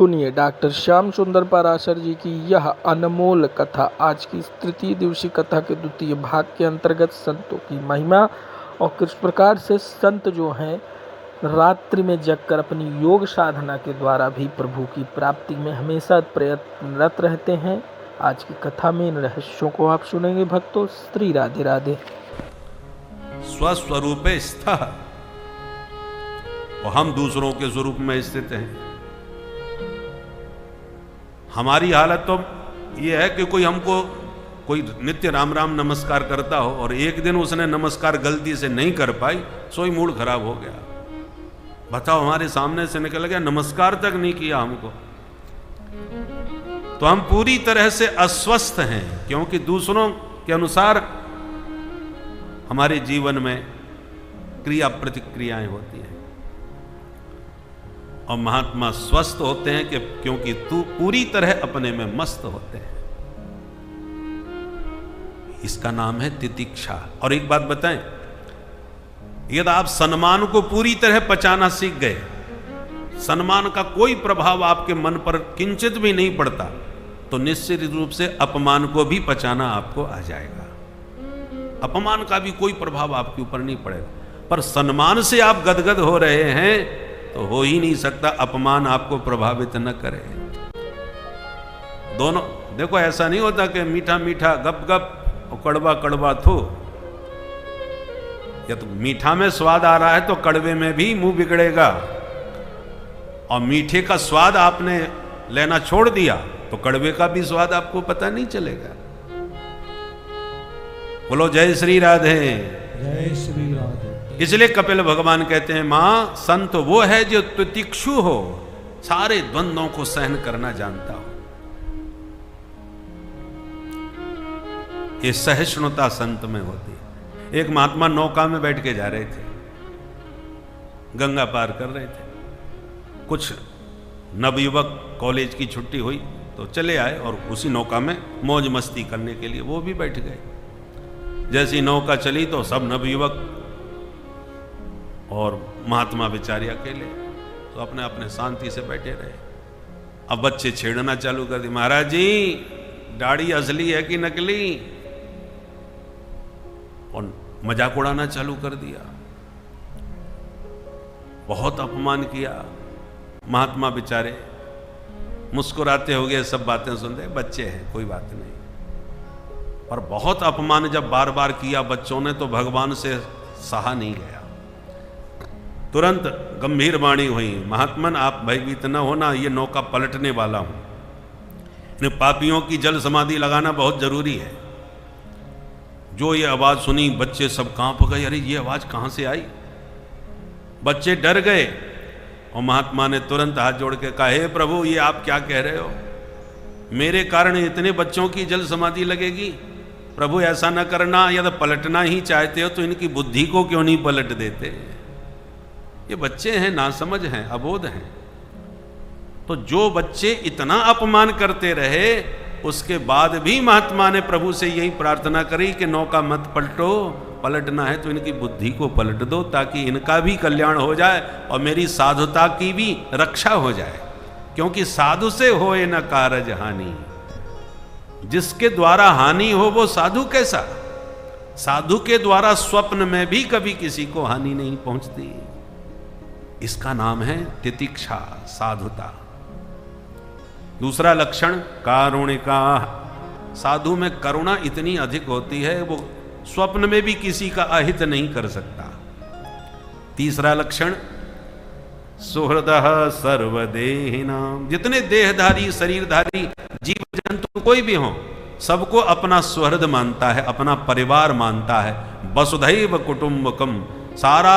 सुनिए डॉक्टर श्याम सुंदर पाराशर जी की यह अनमोल कथा। आज की इस तृतीय दिवसीय कथा के द्वितीय भाग के अंतर्गत संतों की महिमा और किस प्रकार से संत जो हैं रात्रि में जगकर अपनी योग साधना के द्वारा भी प्रभु की प्राप्ति में हमेशा प्रयत्नरत रहते हैं। आज की कथा में इन रहस्यों को आप सुनेंगे भक्तों। श्री राधे राधे। स्वस्वरूपे स्थितः और हम दूसरों के स्वरूप में स्थित हैं। हमारी हालत तो ये है कि कोई नित्य राम राम नमस्कार करता हो और एक दिन उसने नमस्कार गलती से नहीं कर पाई, सो ही मूड खराब हो गया। बताओ, हमारे सामने से निकल गया, नमस्कार तक नहीं किया हमको। तो हम पूरी तरह से अस्वस्थ हैं, क्योंकि दूसरों के अनुसार हमारे जीवन में क्रिया प्रतिक्रियाएं होती हैं। और महात्मा स्वस्थ होते हैं कि क्योंकि तू पूरी तरह अपने में मस्त होते हैं। इसका नाम है तितिक्षा। और एक बात बताएं, यदि आप सम्मान को पूरी तरह पचाना सीख गए, सम्मान का कोई प्रभाव आपके मन पर किंचित भी नहीं पड़ता, तो निश्चित रूप से अपमान को भी पचाना आपको आ जाएगा। अपमान का भी कोई प्रभाव आपके ऊपर नहीं पड़ेगा। पर सम्मान से आप गदगद हो रहे हैं तो हो ही नहीं सकता अपमान आपको प्रभावित न करे। दोनों देखो, ऐसा नहीं होता कि मीठा मीठा गप गप और कड़वा कड़वा थो। या तो मीठा में स्वाद आ रहा है तो कड़वे में भी मुंह बिगड़ेगा, और मीठे का स्वाद आपने लेना छोड़ दिया तो कड़वे का भी स्वाद आपको पता नहीं चलेगा। बोलो जय श्री राधे। जय श्री राधे। इसलिए कपिल भगवान कहते हैं, मां संत वो है जो तितिक्षु हो, सारे द्वंद्वों को सहन करना जानता हो। ये सहिष्णुता संत में होती है। एक महात्मा नौका में बैठ के जा रहे थे, गंगा पार कर रहे थे। कुछ नवयुवक कॉलेज की छुट्टी हुई तो चले आए और उसी नौका में मौज मस्ती करने के लिए वो भी बैठ गए। जैसी नौका चली तो सब नवयुवक और महात्मा बेचारे अकेले, तो अपने अपने शांति से बैठे रहे। अब बच्चे छेड़ना चालू कर दी, महाराज जी दाढ़ी असली है कि नकली, और मजाक उड़ाना चालू कर दिया। बहुत अपमान किया। महात्मा बेचारे मुस्कुराते हो गए, सब बातें सुनते, बच्चे हैं कोई बात नहीं। पर बहुत अपमान जब बार बार किया बच्चों ने तो भगवान से सहा नहीं गया। तुरंत गंभीर वाणी हुई, महात्मन आप भयभीत न होना, ये नौका पलटने वाला हूं। इन पापियों की जल समाधि लगाना बहुत जरूरी है। जो ये आवाज सुनी बच्चे सब कांप गए, अरे ये आवाज कहां से आई। बच्चे डर गए और महात्मा ने तुरंत हाथ जोड़ के कहा, हे प्रभु ये आप क्या कह रहे हो, मेरे कारण इतने बच्चों की जल समाधि लगेगी। प्रभु ऐसा न करना, यदि पलटना ही चाहते हो तो इनकी बुद्धि को क्यों नहीं पलट देते। ये बच्चे हैं, नासमझ हैं, अबोध हैं। तो जो बच्चे इतना अपमान करते रहे, उसके बाद भी महात्मा ने प्रभु से यही प्रार्थना करी कि नौका मत पलटो, पलटना है तो इनकी बुद्धि को पलट दो, ताकि इनका भी कल्याण हो जाए और मेरी साधुता की भी रक्षा हो जाए। क्योंकि साधु से होए न कारज हानि, जिसके द्वारा हानि हो वो साधु कैसा। साधु के द्वारा स्वप्न में भी कभी किसी को हानि नहीं पहुंचती। इसका नाम है तितिक्षा, साधुता। दूसरा लक्षण कारुणिका। साधु में करुणा इतनी अधिक होती है, वो स्वप्न में भी किसी का अहित नहीं कर सकता। तीसरा लक्षण सुहृदः सर्वदेहिनां। जितने देहधारी शरीरधारी जीव जंतु कोई भी हो, सबको अपना सुहृद मानता है, अपना परिवार मानता है। वसुधैव कुटुंबकम। सारा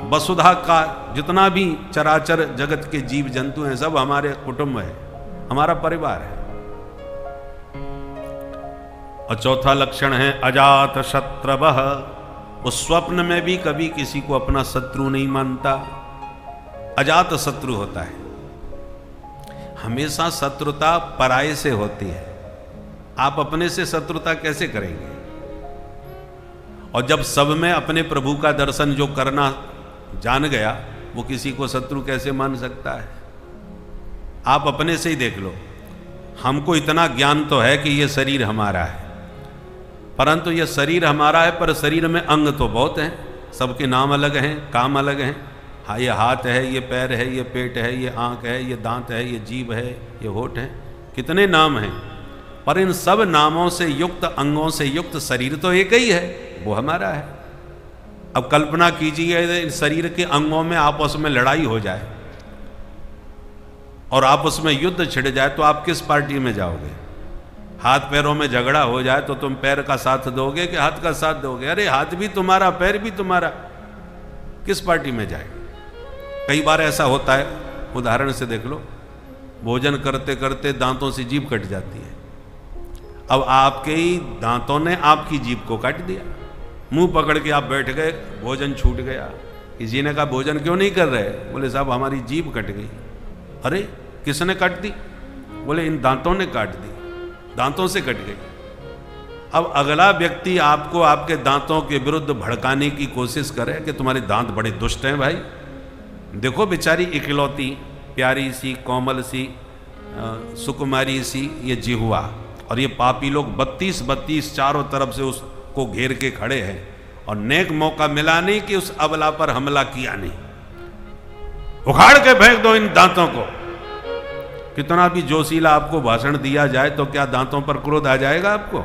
वसुधा का जितना भी चराचर जगत के जीव जंतु हैं सब हमारे कुटुंब है, हमारा परिवार है। और चौथा लक्षण है अजात शत्रवः। उस स्वप्न में भी कभी किसी को अपना शत्रु नहीं मानता। अजात शत्रु होता है। हमेशा शत्रुता पराये से होती है। आप अपने से शत्रुता कैसे करेंगे। और जब सब में अपने प्रभु का दर्शन जो करना जान गया, वो किसी को शत्रु कैसे मान सकता है। आप अपने से ही देख लो, हमको इतना ज्ञान तो है कि ये शरीर हमारा है, परंतु ये शरीर हमारा है पर शरीर में अंग तो बहुत हैं, सबके नाम अलग हैं, काम अलग हैं। हाँ, ये हाथ है, ये पैर है, ये पेट है, ये आँख है, ये दांत है, ये जीभ है, ये होठ है, कितने नाम हैं, पर इन सब नामों से युक्त, अंगों से युक्त शरीर तो एक ही है, वो हमारा है। अब कल्पना कीजिए शरीर के अंगों में आपस में लड़ाई हो जाए और आपस में युद्ध छिड़ जाए तो आप किस पार्टी में जाओगे? हाथ पैरों में झगड़ा हो जाए तो तुम पैर का साथ दोगे कि हाथ का साथ दोगे? अरे हाथ भी तुम्हारा, पैर भी तुम्हारा, किस पार्टी में जाए? कई बार ऐसा होता है, उदाहरण से देख लो, भोजन करते करते दांतों से जीभ कट जाती है। अब आपके ही दांतों ने आपकी जीभ को काट दिया, मुंह पकड़ के आप बैठ गए, भोजन छूट गया। किसी ने कहा भोजन क्यों नहीं कर रहे? बोले साहब हमारी जीभ कट गई। अरे किसने काट दी? बोले इन दांतों ने काट दी, दांतों से कट गई। अब अगला व्यक्ति आपको आपके दांतों के विरुद्ध भड़काने की कोशिश करे कि तुम्हारे दांत बड़े दुष्ट हैं भाई, देखो बेचारी इकलौती प्यारी सी कोमल सी सुकुमारी सी ये जिह्वा, और ये पापी लोग 32 चारों तरफ से उसको घेर के खड़े हैं और नेक मौका मिला नहीं कि उस अबला पर हमला किया नहीं। उखाड़ के फेंक दो इन दांतों को। कितना भी जोशीला आपको भाषण दिया जाए तो क्या दांतों पर क्रोध आ जाएगा आपको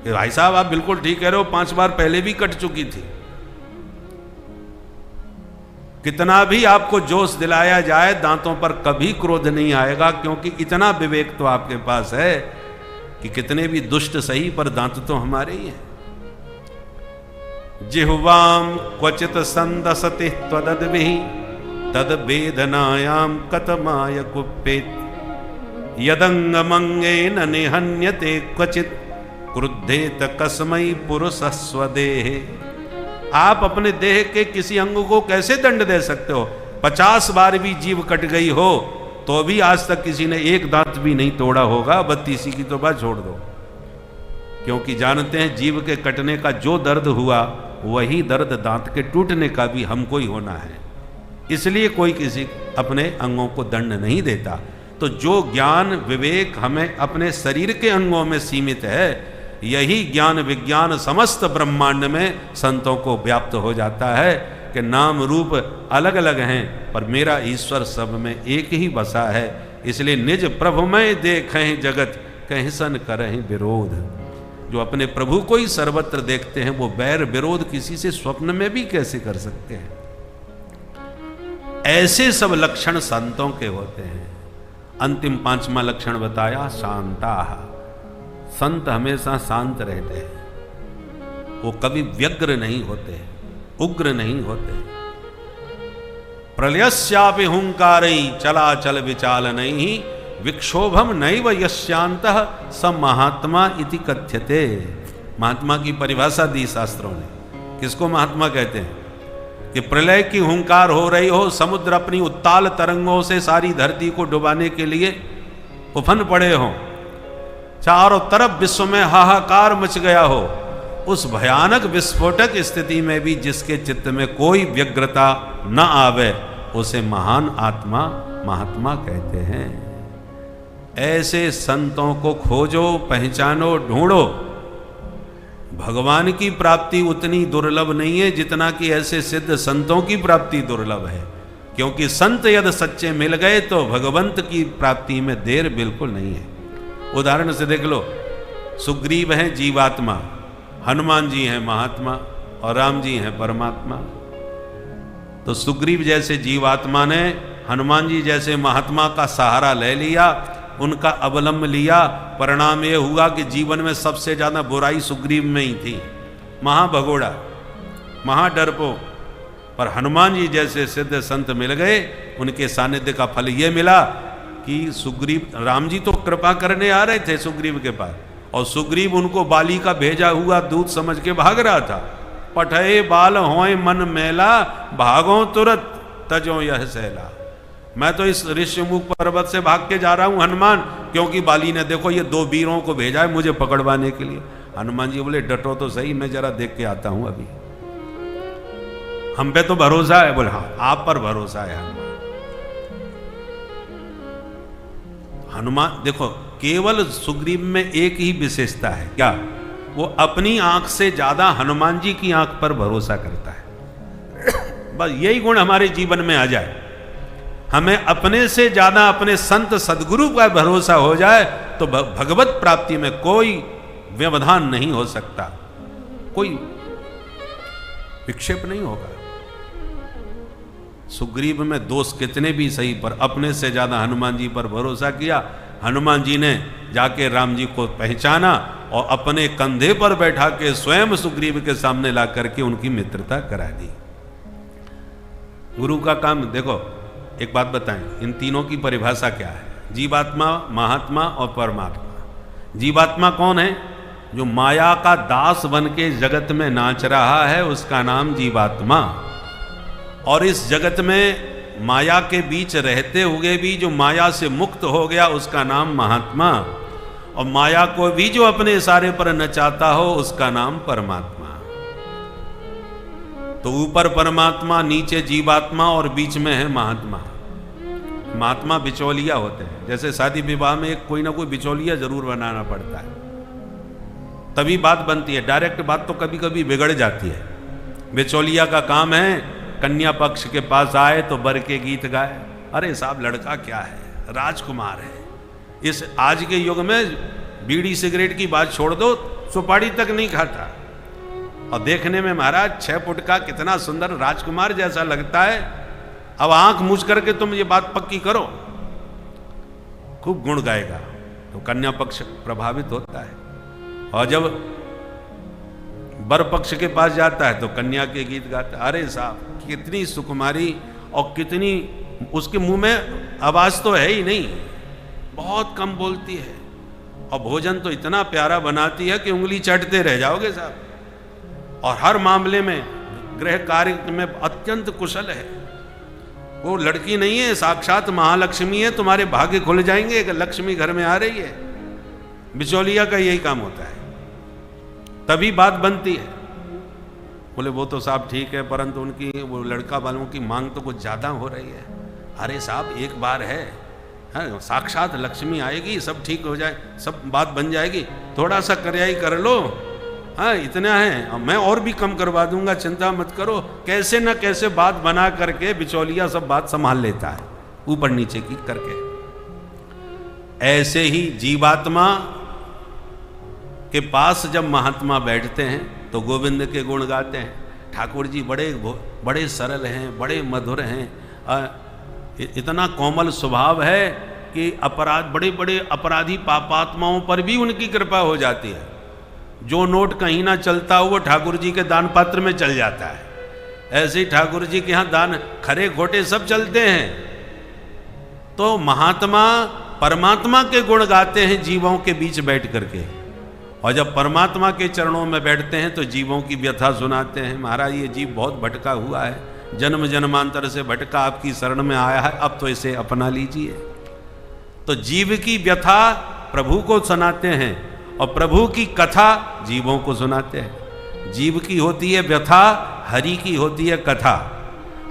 कि भाई साहब आप बिल्कुल ठीक कह रहे हो, 5 बार पहले भी कट चुकी थी। कितना भी आपको जोश दिलाया जाए दांतों पर कभी क्रोध नहीं आएगा, क्योंकि इतना विवेक तो आपके पास है कि कितने भी दुष्ट सही पर दांत तो हमारे ही हैं। जिह्वाम क्वचित संदसति त्वदद्भिः तद वेदनायाम कतमाय कुप्पेत यदंगमंगेन निहन्यते क्वचित क्रुद्धेत कस्मै पुरुषः स्वदेहे। आप अपने देह के किसी अंग को कैसे दंड दे सकते हो? 50 बार भी जीभ कट गई हो तो भी आज तक किसी ने एक दांत भी नहीं तोड़ा होगा, 32 की तो बात छोड़ दो, क्योंकि जानते हैं जीभ के कटने का जो दर्द हुआ वही दर्द दांत के टूटने का भी हमको ही होना है। इसलिए कोई किसी अपने अंगों को दंड नहीं देता। तो जो ज्ञान विवेक हमें अपने शरीर के अंगों में सीमित है, यही ज्ञान विज्ञान समस्त ब्रह्मांड में संतों को व्याप्त हो जाता है कि नाम रूप अलग अलग हैं पर मेरा ईश्वर सब में एक ही बसा है। इसलिए निज प्रभु में देखें जगत कहीं सन करें विरोध। जो अपने प्रभु को ही सर्वत्र देखते हैं वो बैर विरोध किसी से स्वप्न में भी कैसे कर सकते हैं? ऐसे सब लक्षण संतों के होते हैं। अंतिम 5वां लक्षण बताया शांता। संत हमेशा शांत रहते हैं, वो कभी व्यग्र नहीं होते, उग्र नहीं होते। प्रलयस्यापि हुंकारई चलाचल विचाल नहीं विक्षोभम नैव यस्यांतः स महात्मा इति कथ्यते। महात्मा की परिभाषा दी शास्त्रों ने। किसको महात्मा कहते हैं? कि प्रलय की हुंकार हो रही हो, समुद्र अपनी उत्ताल तरंगों से सारी धरती को डुबाने के लिए उफन पड़े हो, चारों तरफ विश्व में हाहाकार मच गया हो, उस भयानक विस्फोटक स्थिति में भी जिसके चित्त में कोई व्यग्रता न आवे उसे महान आत्मा महात्मा कहते हैं। ऐसे संतों को खोजो, पहचानो, ढूंढो। भगवान की प्राप्ति उतनी दुर्लभ नहीं है जितना कि ऐसे सिद्ध संतों की प्राप्ति दुर्लभ है, क्योंकि संत यदि सच्चे मिल गए तो भगवंत की प्राप्ति में देर बिल्कुल नहीं है। उदाहरण से देख लो, सुग्रीव हैं जीवात्मा, हनुमान जी हैं महात्मा और राम जी हैं परमात्मा। तो सुग्रीव जैसे जीवात्मा ने हनुमान जी जैसे महात्मा का सहारा ले लिया, उनका अवलंब लिया। परिणाम ये हुआ कि जीवन में सबसे ज्यादा बुराई सुग्रीव में ही थी, महाभगोड़ा, महाडरपो। पर हनुमान जी जैसे सिद्ध संत मिल गए, उनके सानिध्य का फल ये मिला कि सुग्रीव, राम जी तो कृपा करने आ रहे थे सुग्रीव के पास, और सुग्रीव उनको बाली का भेजा हुआ दूत समझ के भाग रहा था। पठे बाल होए मन मैला, भागो तुरत तजो यह सहला। मैं तो इस ऋषिमुख पर्वत से भाग के जा रहा हूं हनुमान, क्योंकि बाली ने देखो ये 2 वीरों को भेजा है मुझे पकड़वाने के लिए। हनुमान जी बोले डटो तो सही, मैं जरा देख के आता हूं अभी। हम पे तो भरोसा है। बोले हाँ, आप पर भरोसा है हनुमान। हनुमान देखो, केवल सुग्रीव में एक ही विशेषता है, क्या? वो अपनी आंख से ज्यादा हनुमान जी की आंख पर भरोसा करता है। बस यही गुण हमारे जीवन में आ जाए, हमें अपने से ज्यादा अपने संत सदगुरु पर भरोसा हो जाए, तो भगवत प्राप्ति में कोई व्यवधान नहीं हो सकता, कोई विक्षेप नहीं होगा। सुग्रीव में दोष कितने भी सही, पर अपने से ज्यादा हनुमान जी पर भरोसा किया। हनुमान जी ने जाके राम जी को पहचाना और अपने कंधे पर बैठा के स्वयं सुग्रीव के सामने ला करके उनकी मित्रता करा दी। गुरु का काम देखो, एक बात बताएं, इन तीनों की परिभाषा क्या है? जीवात्मा, महात्मा और परमात्मा। जीवात्मा कौन है? जो माया का दास बन के जगत में नाच रहा है, उसका नाम जीवात्मा। और इस जगत में माया के बीच रहते हुए भी जो माया से मुक्त हो गया, उसका नाम महात्मा। और माया को भी जो अपने इशारे पर नचाता हो, उसका नाम परमात्मा। तो ऊपर परमात्मा, नीचे जीवात्मा और बीच में है महात्मा। महात्मा बिचौलिया होते हैं। जैसे शादी विवाह में एक कोई ना कोई बिचौलिया जरूर बनाना पड़ता है, तभी बात बनती है। डायरेक्ट बात तो कभी कभी बिगड़ जाती है। बिचौलिया का काम है कन्या पक्ष के पास आए तो बर के गीत गाए। अरे साहब, लड़का क्या है? राजकुमार है। इस आज के युग में बीड़ी सिगरेट की बात छोड़ दो, सुपारी तक नहीं खाता, और देखने में महाराज 6 फुट का कितना सुंदर राजकुमार जैसा लगता है। अब आंख मूछ करके तुम ये बात पक्की करो, खूब गुण गाएगा, तो कन्या पक्ष प्रभावित होता है। और जब बर पक्ष के पास जाता है तो कन्या के गीत गाता है। अरे साहब, कितनी सुकुमारी, और कितनी, उसके मुंह में आवाज तो है ही नहीं, बहुत कम बोलती है, और भोजन तो इतना प्यारा बनाती है कि उंगली चाटते रह जाओगे साहब। और हर मामले में, गृह कार्य में अत्यंत कुशल है। वो लड़की नहीं है, साक्षात महालक्ष्मी है। तुम्हारे भाग्य खुल जाएंगे कि लक्ष्मी घर में आ रही है। बिचौलिया का यही काम होता है, तभी बात बनती है। बोले वो तो साहब ठीक है, परंतु उनकी वो लड़का वालों की मांग तो कुछ ज्यादा हो रही है। अरे साहब, एक बार है, हाँ, साक्षात लक्ष्मी आएगी, सब ठीक हो जाए, सब बात बन जाएगी, थोड़ा सा कर्याई कर लो, हाँ इतना है, मैं और भी कम करवा दूंगा, चिंता मत करो। कैसे न कैसे बात बना करके बिचौलिया सब बात संभाल लेता है, ऊपर नीचे की करके। ऐसे ही जीवात्मा के पास जब महात्मा बैठते हैं तो गोविंद के गुण गाते हैं। ठाकुर जी बड़े सरल हैं, बड़े मधुर हैं, इतना कोमल स्वभाव है कि बड़े बड़े अपराधी पापात्माओं पर भी उनकी कृपा हो जाती है। जो नोट कहीं ना चलता हो वो ठाकुर जी के दान पात्र में चल जाता है। ऐसे ही ठाकुर जी के यहाँ दान खरे खोटे सब चलते हैं। तो महात्मा परमात्मा के गुण गाते हैं जीवों के बीच बैठ करके, और जब परमात्मा के चरणों में बैठते हैं तो जीवों की व्यथा सुनाते हैं। महाराज, ये जीव बहुत भटका हुआ है, जन्म जन्मांतर से भटका, आपकी शरण में आया है, अब तो इसे अपना लीजिए। तो जीव की व्यथा प्रभु को सुनाते हैं, और प्रभु की कथा जीवों को सुनाते हैं। जीव की होती है व्यथा, हरि की होती है कथा।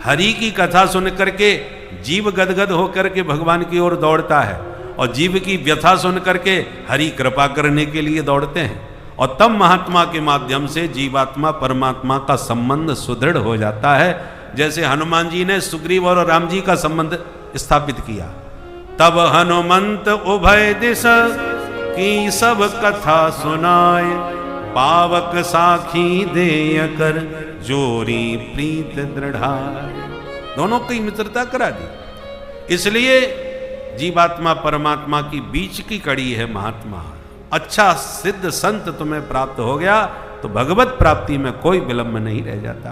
हरि की कथा सुन करके जीव गदगद होकर के भगवान की ओर दौड़ता है, और जीव की व्यथा सुन करके हरि कृपा करने के लिए दौड़ते हैं। और तब महात्मा के माध्यम से जीवात्मा परमात्मा का संबंध सुदृढ़ हो जाता है। जैसे हनुमान जी ने सुग्रीव और राम जी का संबंध स्थापित किया। तब हनुमंत उभय दिशा की सब कथा सुनाए, पावक साखी देय कर जोरी प्रीत दृढ़ाए। दोनों की मित्रता करा दी। इसलिए जीवात्मा परमात्मा की बीच की कड़ी है महात्मा। अच्छा सिद्ध संत तुम्हें प्राप्त हो गया तो भगवत प्राप्ति में कोई विलंब नहीं रह जाता।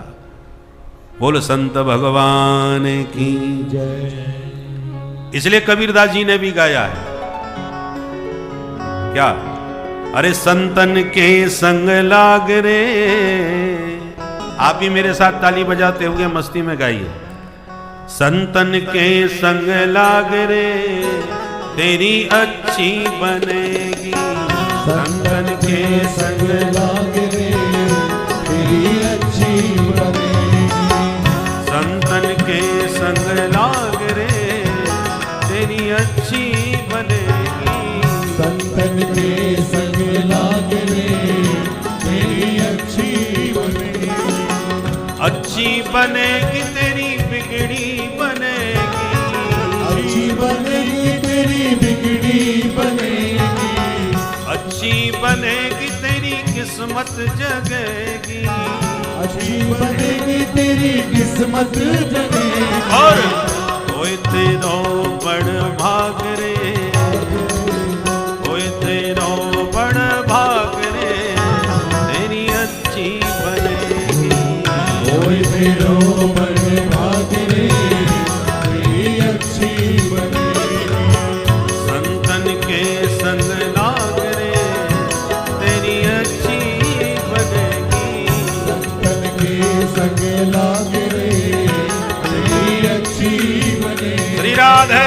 बोल संत भगवान की जय। इसलिए कबीरदास जी ने भी गाया है क्या? अरे संतन के संग लाग रे। आप भी मेरे साथ ताली बजाते हुए मस्ती में गाइए। संतन के संग लाग रे तेरी अच्छी बनेगी। संतन के संग लाग रे तेरी अच्छी बनेगी। संतन के संग लाग रे तेरी अच्छी बनेगी। बनेगी तेरी बिगड़ी बनेगी, अच्छी बनेगी तेरी बिगड़ी बनेगी, अच्छी बनेगी तेरी किस्मत जगेगी, अच्छी बनेगी तेरी किस्मत जगेगी। और कोई तेरो बड़ भाग रे, कोई तेरो बड़ भाग रे, तेरी अच्छी बनेगी, कोई तेरो बड़ भाग रे, तेरी अच्छी बनेगी। संतन के संग लाग रे, तेरी अच्छी बनेगी, संतन के संग लाग रे, तेरी अच्छी बनेगी। श्री राधे।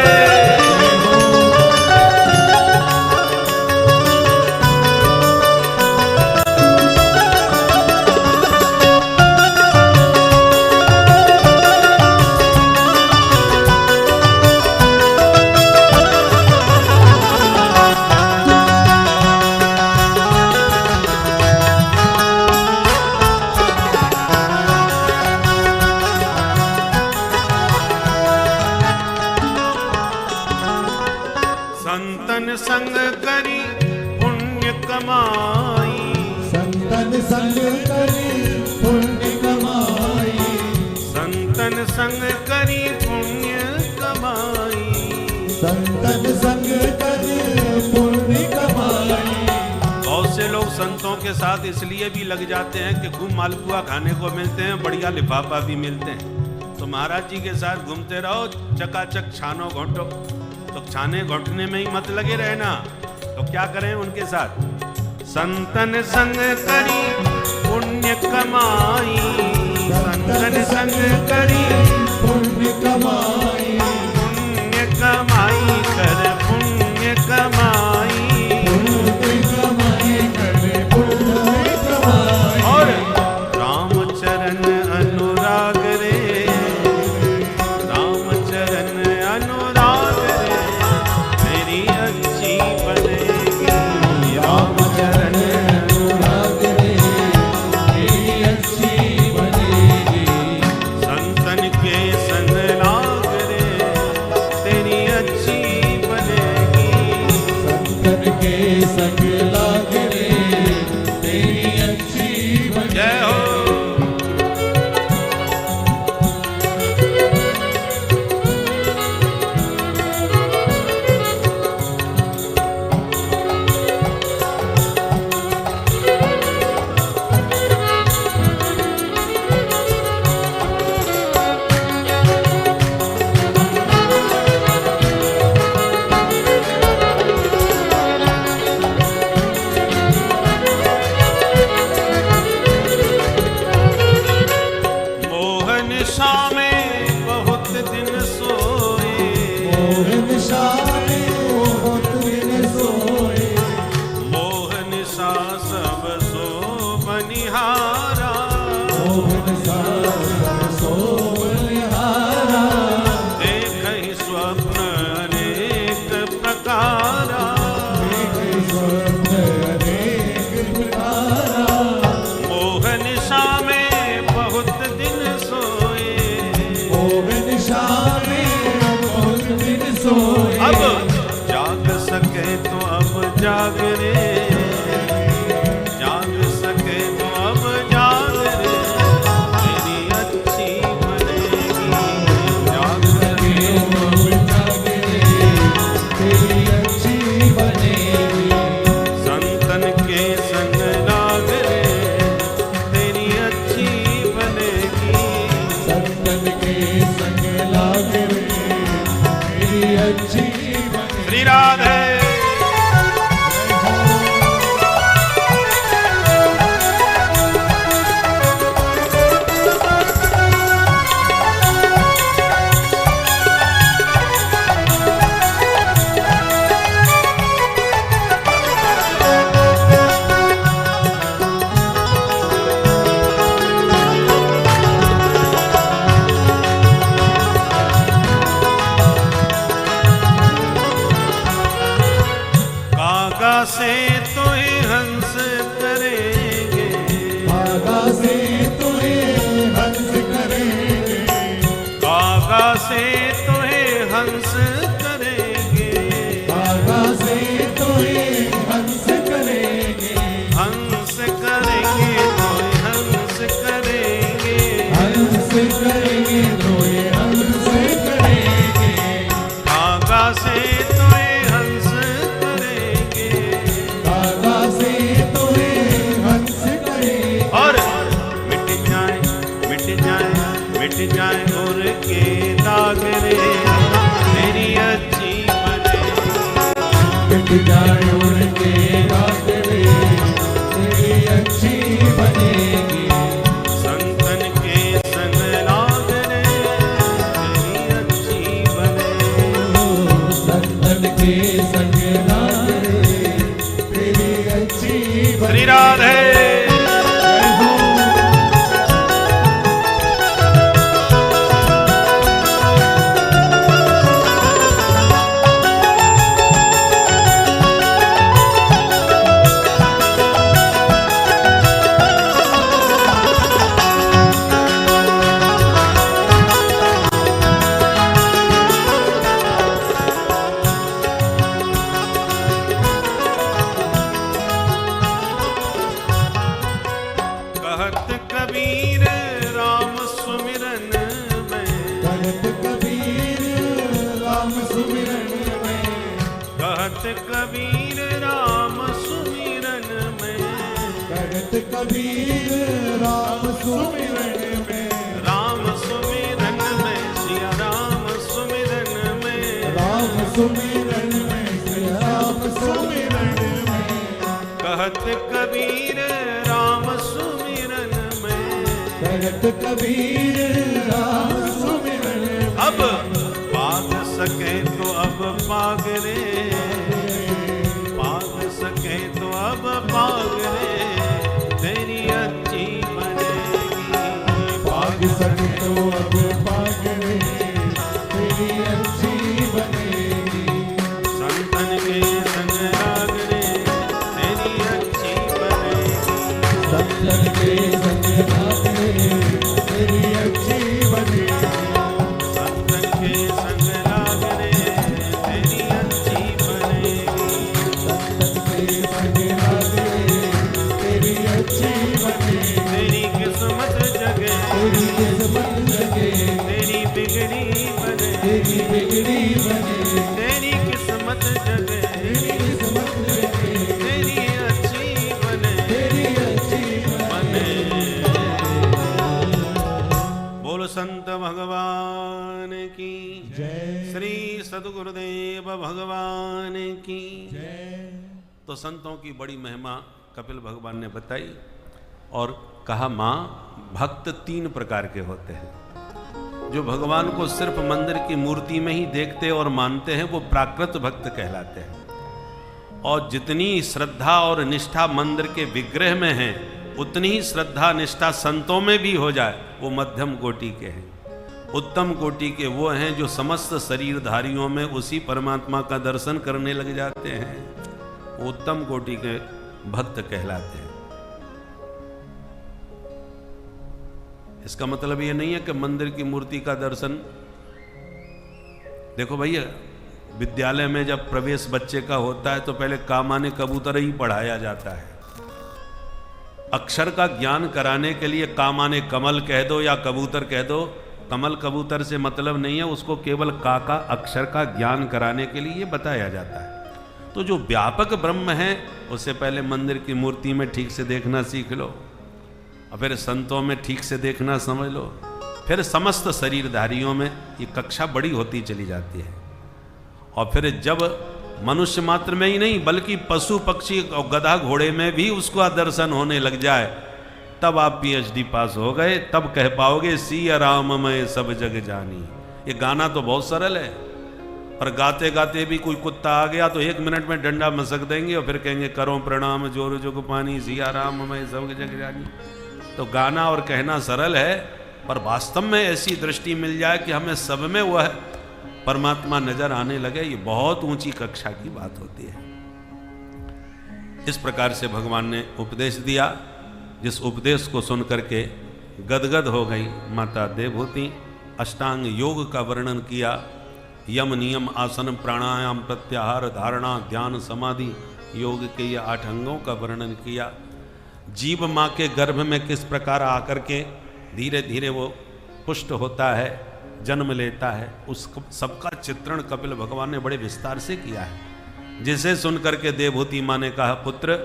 संतन संग करी पुण्य कमाई, संतन संग करी पुण्य कमाई, संतन संग करी पुण्य कमाई, संतन संग करी पुण्य कमाई। बहुत से लोग संतों के साथ इसलिए भी लग जाते हैं कि खूब मालपुआ खाने को मिलते हैं, बढ़िया लिफाफा भी मिलते हैं। तो महाराज जी के साथ घूमते रहो, चकाचक छानो घोटो, तो छाने घोटने में ही मत लगे रहना। तो क्या करें उनके साथ? संतन संग करी पुण्य कमाई, संतन संग करी पुण्य कमाई, पुण्य कमाई कर पुण्य कमाई, पुण्य कमाई करे पुण्य कमाई। और रामचरण अनुराग रे, रामचरण अनुराग रे, तेरी अच्छी बनेगी, रामचरण अनुराग रे, तेरी अच्छी बनेगी। संतन के संग लाग रे, तेरी अच्छी बनेगी, संतन के संग लाग रे, तेरी अच्छी बनेगी। जय हो। मोहन शाह में बहुत दिन सोए, मोहन शाह ने बहुत दिन सोए, मोहन शाह सब सो बनिहारा, मोहन शाह सब सो बनिहारा, देखहि स्वप्न अनेक प्रकारा, देखहि स्वप्न अनेक प्रकारा। मोहन शाह में बहुत दिन सोए, मोहन शाह ने बहुत दिन सोए, अब जाग सके तो अब जाग रे, जाग सके तो अब जाग रे, तेरी अच्छी बनेगी, जाग सके तो अब जाग रे, तेरी अच्छी बनेगी। संतन के संग लाग रे, तेरी अच्छी बनेगी, संतन के संग लाग रे, तेरी अच्छी बनेगी। श्री राधे। से तुम्हें हंस करेंगे, बागा से तुम्हें हंस करेंगे, लग जाए उनके आगे तेरी अच्छी बनेगी। संतन के संग लाग रे तेरी अच्छी बनेगी। संतन के संग लाग रे तेरी अच्छी श्री बनेगी। राधे। कहत कबीर राम सुमिरन में। कहत कबीर राम सुमिरन में। कहत कबीर राम सुमिरन में। कहत कबीर राम सुमिरन में। राम सुमिरन में सिया राम सुमिरन में। राम सुमिरन में श्री राम सुमिरन में। कहत कबीर राम सुमिरन में। कहत कबीर राम सुमिरन में। अब पाग सके तो अब पाग रे पाग सके तो अब पाग रे तेरी अच्छी बनेगी। पाग सके तो अब पाग रे तेरी अच्छी बनेगी। संतन के संग लाग रे तेरी अच्छी बनेगी। संतन के संग लाग रे तेरी अच्छी बनेगी। संतन के संग लाग रे तेरी अच्छी बनेगी। संतन के संग लाग रे तेरी अच्छी बनेगी। तेरी किस्मत जगे तेरी किस्मत जगे तेरी बिगड़ी बने। तेरी बिगड़ी बने। तेरी किस्मत जगे तेरी किस्मत जगे तेरी अच्छी बने। तेरी अच्छी बने। बोल संत भगवान की जय। श्री सद्गुरुदेव भगवान की। तो संतों की बड़ी महिमा कपिल भगवान ने बताई और कहा माँ भक्त 3 प्रकार के होते हैं। जो भगवान को सिर्फ मंदिर की मूर्ति में ही देखते और मानते हैं वो प्राकृत भक्त कहलाते हैं। और जितनी श्रद्धा और निष्ठा मंदिर के विग्रह में है उतनी ही श्रद्धा निष्ठा संतों में भी हो जाए वो मध्यम कोटि के हैं। उत्तम कोटि के वो हैं जो समस्त शरीरधारियों में उसी परमात्मा का दर्शन करने लग जाते हैं। वो उत्तम कोटि के भक्त कहलाते हैं। इसका मतलब ये नहीं है कि मंदिर की मूर्ति का दर्शन। देखो भैया विद्यालय में जब प्रवेश बच्चे का होता है तो पहले कामाने कबूतर ही पढ़ाया जाता है। अक्षर का ज्ञान कराने के लिए कामाने कमल कह दो या कबूतर कह दो, कमल कबूतर से मतलब नहीं है, उसको केवल का अक्षर का ज्ञान कराने के लिए बताया जाता है। तो जो व्यापक ब्रह्म है उससे पहले मंदिर की मूर्ति में ठीक से देखना सीख लो और फिर संतों में ठीक से देखना समझ लो, फिर समस्त शरीरधारियों में ये कक्षा बड़ी होती चली जाती है। और फिर जब मनुष्य मात्र में ही नहीं बल्कि पशु पक्षी और गधा घोड़े में भी उसका दर्शन होने लग जाए तब आप PhD पास हो गए, तब कह पाओगे सिया राम मैं सब जग जानी। ये गाना तो बहुत सरल है पर गाते गाते भी कोई कुत्ता आ गया तो 1 मिनट में डंडा मसक देंगे और फिर कहेंगे करो प्रणाम जोर जुग पानी सिया राम मैं सब जग जानी। तो गाना और कहना सरल है पर वास्तव में ऐसी दृष्टि मिल जाए कि हमें सब में वह परमात्मा नजर आने लगे, ये बहुत ऊंची कक्षा की बात होती है। इस प्रकार से भगवान ने उपदेश दिया, जिस उपदेश को सुन करके गदगद हो गई माता देवहूति। अष्टांग योग का वर्णन किया, यम नियम आसन प्राणायाम प्रत्याहार धारणा ध्यान समाधि योग के ये 8 अंगों का वर्णन किया। जीव माँ के गर्भ में किस प्रकार आकर के धीरे धीरे वो पुष्ट होता है, जन्म लेता है, उस सबका चित्रण कपिल भगवान ने बड़े विस्तार से किया है। जिसे सुन करके देवहूति माँ ने कहा पुत्र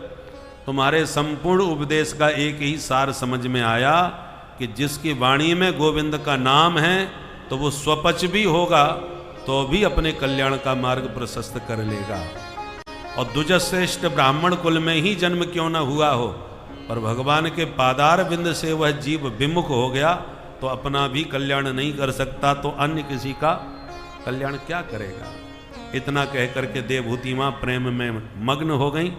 तुम्हारे संपूर्ण उपदेश का एक ही सार समझ में आया कि जिसकी वाणी में गोविंद का नाम है तो वो स्वपच भी होगा तो भी अपने कल्याण का मार्ग प्रशस्त कर लेगा। और द्विजश्रेष्ठ ब्राह्मण कुल में ही जन्म क्यों न हुआ हो, पर भगवान के पादार बिंद से वह जीव विमुख हो गया तो अपना भी कल्याण नहीं कर सकता, तो अन्य किसी का कल्याण क्या करेगा। इतना कह करके देवहूति माँ प्रेम में मग्न हो गई।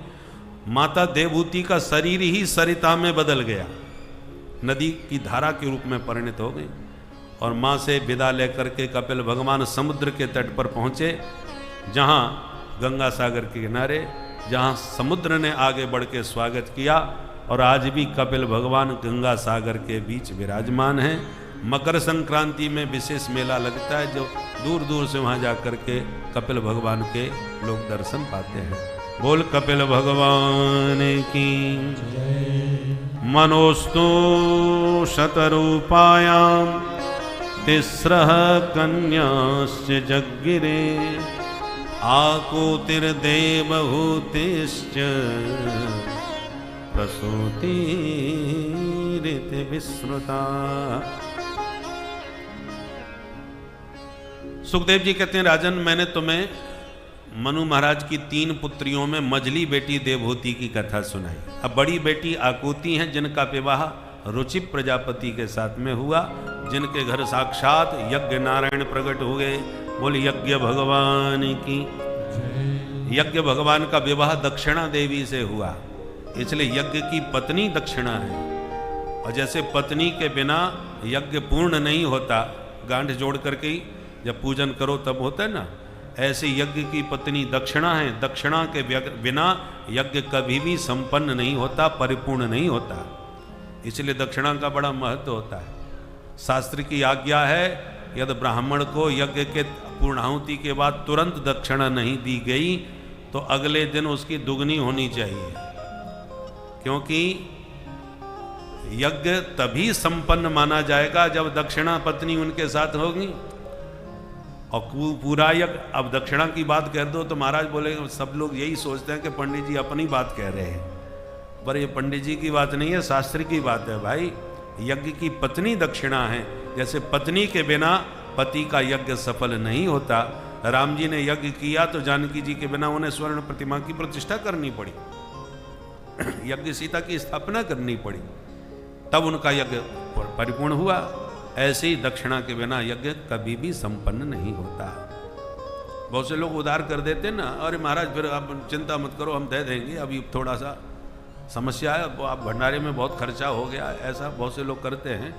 माता देवहूति का शरीर ही सरिता में बदल गया, नदी की धारा के रूप में परिणत हो गई। और माँ से विदा लेकर के कपिल भगवान समुद्र के तट पर पहुँचे, जहाँ गंगा सागर के किनारे, जहाँ समुद्र ने आगे बढ़ के स्वागत किया। और आज भी कपिल भगवान गंगा सागर के बीच विराजमान हैं। मकर संक्रांति में विशेष मेला लगता है, जो दूर दूर से वहाँ जाकर के कपिल भगवान के लोग दर्शन पाते हैं। बोल कपिल भगवान की मनोस्तु शतरूपायां तिस्रः कन्याश्च जग्गिरे आकुतिर्देवहूतिश्च प्रसूतिरिति विस्मृता। सुखदेव जी कहते हैं, राजन मैंने तुम्हें मनु महाराज की 3 पुत्रियों में मझली बेटी देवहूति की कथा सुनाई। अब बड़ी बेटी आकुति हैं, जिनका विवाह रुचि प्रजापति के साथ में हुआ, जिनके घर साक्षात यज्ञ नारायण प्रकट हुए। बोल यज्ञ भगवान की। यज्ञ भगवान का विवाह दक्षिणा देवी से हुआ, इसलिए यज्ञ की पत्नी दक्षिणा है। और जैसे पत्नी के बिना यज्ञ पूर्ण नहीं होता, गांठ जोड़ करके ही जब पूजन करो तब होता है ना, ऐसे यज्ञ की पत्नी दक्षिणा है। दक्षिणा के बिना यज्ञ कभी भी संपन्न नहीं होता, परिपूर्ण नहीं होता। इसलिए दक्षिणा का बड़ा महत्व होता है। शास्त्र की आज्ञा है, यदि ब्राह्मण को यज्ञ के पूर्णाहुति के बाद तुरंत दक्षिणा नहीं दी गई तो अगले दिन उसकी दुगनी होनी चाहिए, क्योंकि यज्ञ तभी संपन्न माना जाएगा जब दक्षिणा पत्नी उनके साथ होगी। और पूरा यज्ञ, अब दक्षिणा की बात कह दो तो महाराज बोलेंगे, सब लोग यही सोचते हैं कि पंडित जी अपनी बात कह रहे हैं, पर ये पंडित जी की बात नहीं है, शास्त्र की बात है भाई। यज्ञ की पत्नी दक्षिणा है। जैसे पत्नी के बिना पति का यज्ञ सफल नहीं होता। राम जी ने यज्ञ किया तो जानकी जी के बिना उन्हें स्वर्ण प्रतिमा की प्रतिष्ठा करनी पड़ी, यज्ञ सीता की स्थापना करनी पड़ी, तब उनका यज्ञ परिपूर्ण हुआ। ऐसे ही दक्षिणा के बिना यज्ञ कभी भी संपन्न नहीं होता। बहुत से लोग उधार कर देते ना, अरे महाराज फिर आप चिंता मत करो, हम दे देंगे, अभी थोड़ा सा समस्या है, आप भंडारे में बहुत खर्चा हो गया, ऐसा बहुत से लोग करते हैं।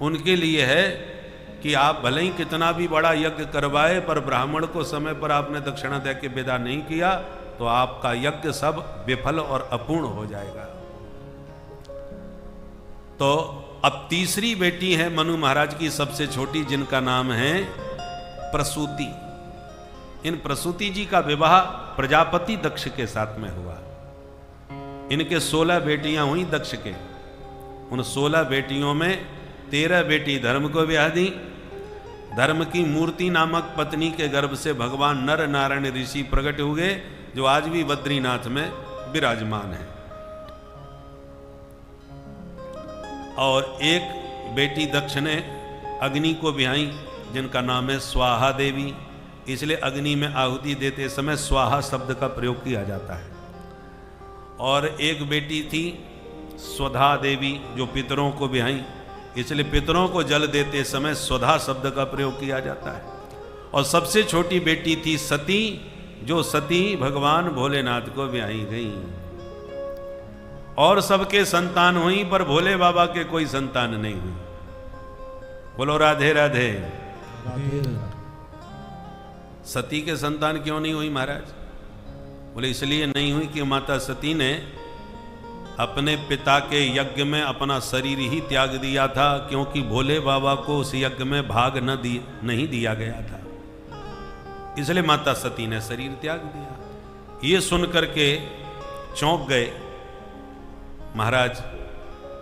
उनके लिए है कि आप भले ही कितना भी बड़ा यज्ञ करवाए, पर ब्राह्मण को समय पर आपने दक्षिणा दे के विदा नहीं किया तो आपका यज्ञ सब विफल और अपूर्ण हो जाएगा। तो अब तीसरी बेटी है मनु महाराज की सबसे छोटी, जिनका नाम है प्रसूति। इन प्रसूति जी का विवाह प्रजापति दक्ष के साथ में हुआ। इनके 16 बेटियां हुई दक्ष के। उन 16 बेटियों में 13 बेटी धर्म को ब्याह दी। धर्म की मूर्ति नामक पत्नी के गर्भ से भगवान नर नारायण ऋषि प्रकट हुए, जो आज भी बद्रीनाथ में विराजमान है। और एक बेटी दक्ष ने अग्नि को ब्याही, जिनका नाम है स्वाहा देवी। इसलिए अग्नि में आहुति देते समय स्वाहा शब्द का प्रयोग किया जाता है। और एक बेटी थी स्वधा देवी, जो पितरों को ब्याही, इसलिए पितरों को जल देते समय स्वधा शब्द का प्रयोग किया जाता है। और सबसे छोटी बेटी थी सती, जो सती भगवान भोलेनाथ को ब्याही गई। और सबके संतान हुई, पर भोले बाबा के कोई संतान नहीं हुई। बोलो राधे राधे। सती के संतान क्यों नहीं हुई महाराज? बोले इसलिए नहीं हुई कि माता सती ने अपने पिता के यज्ञ में अपना शरीर ही त्याग दिया था, क्योंकि भोले बाबा को उस यज्ञ में भाग नहीं दिया गया था। इसलिए माता सती ने शरीर त्याग दिया। ये सुन करके चौंक गए महाराज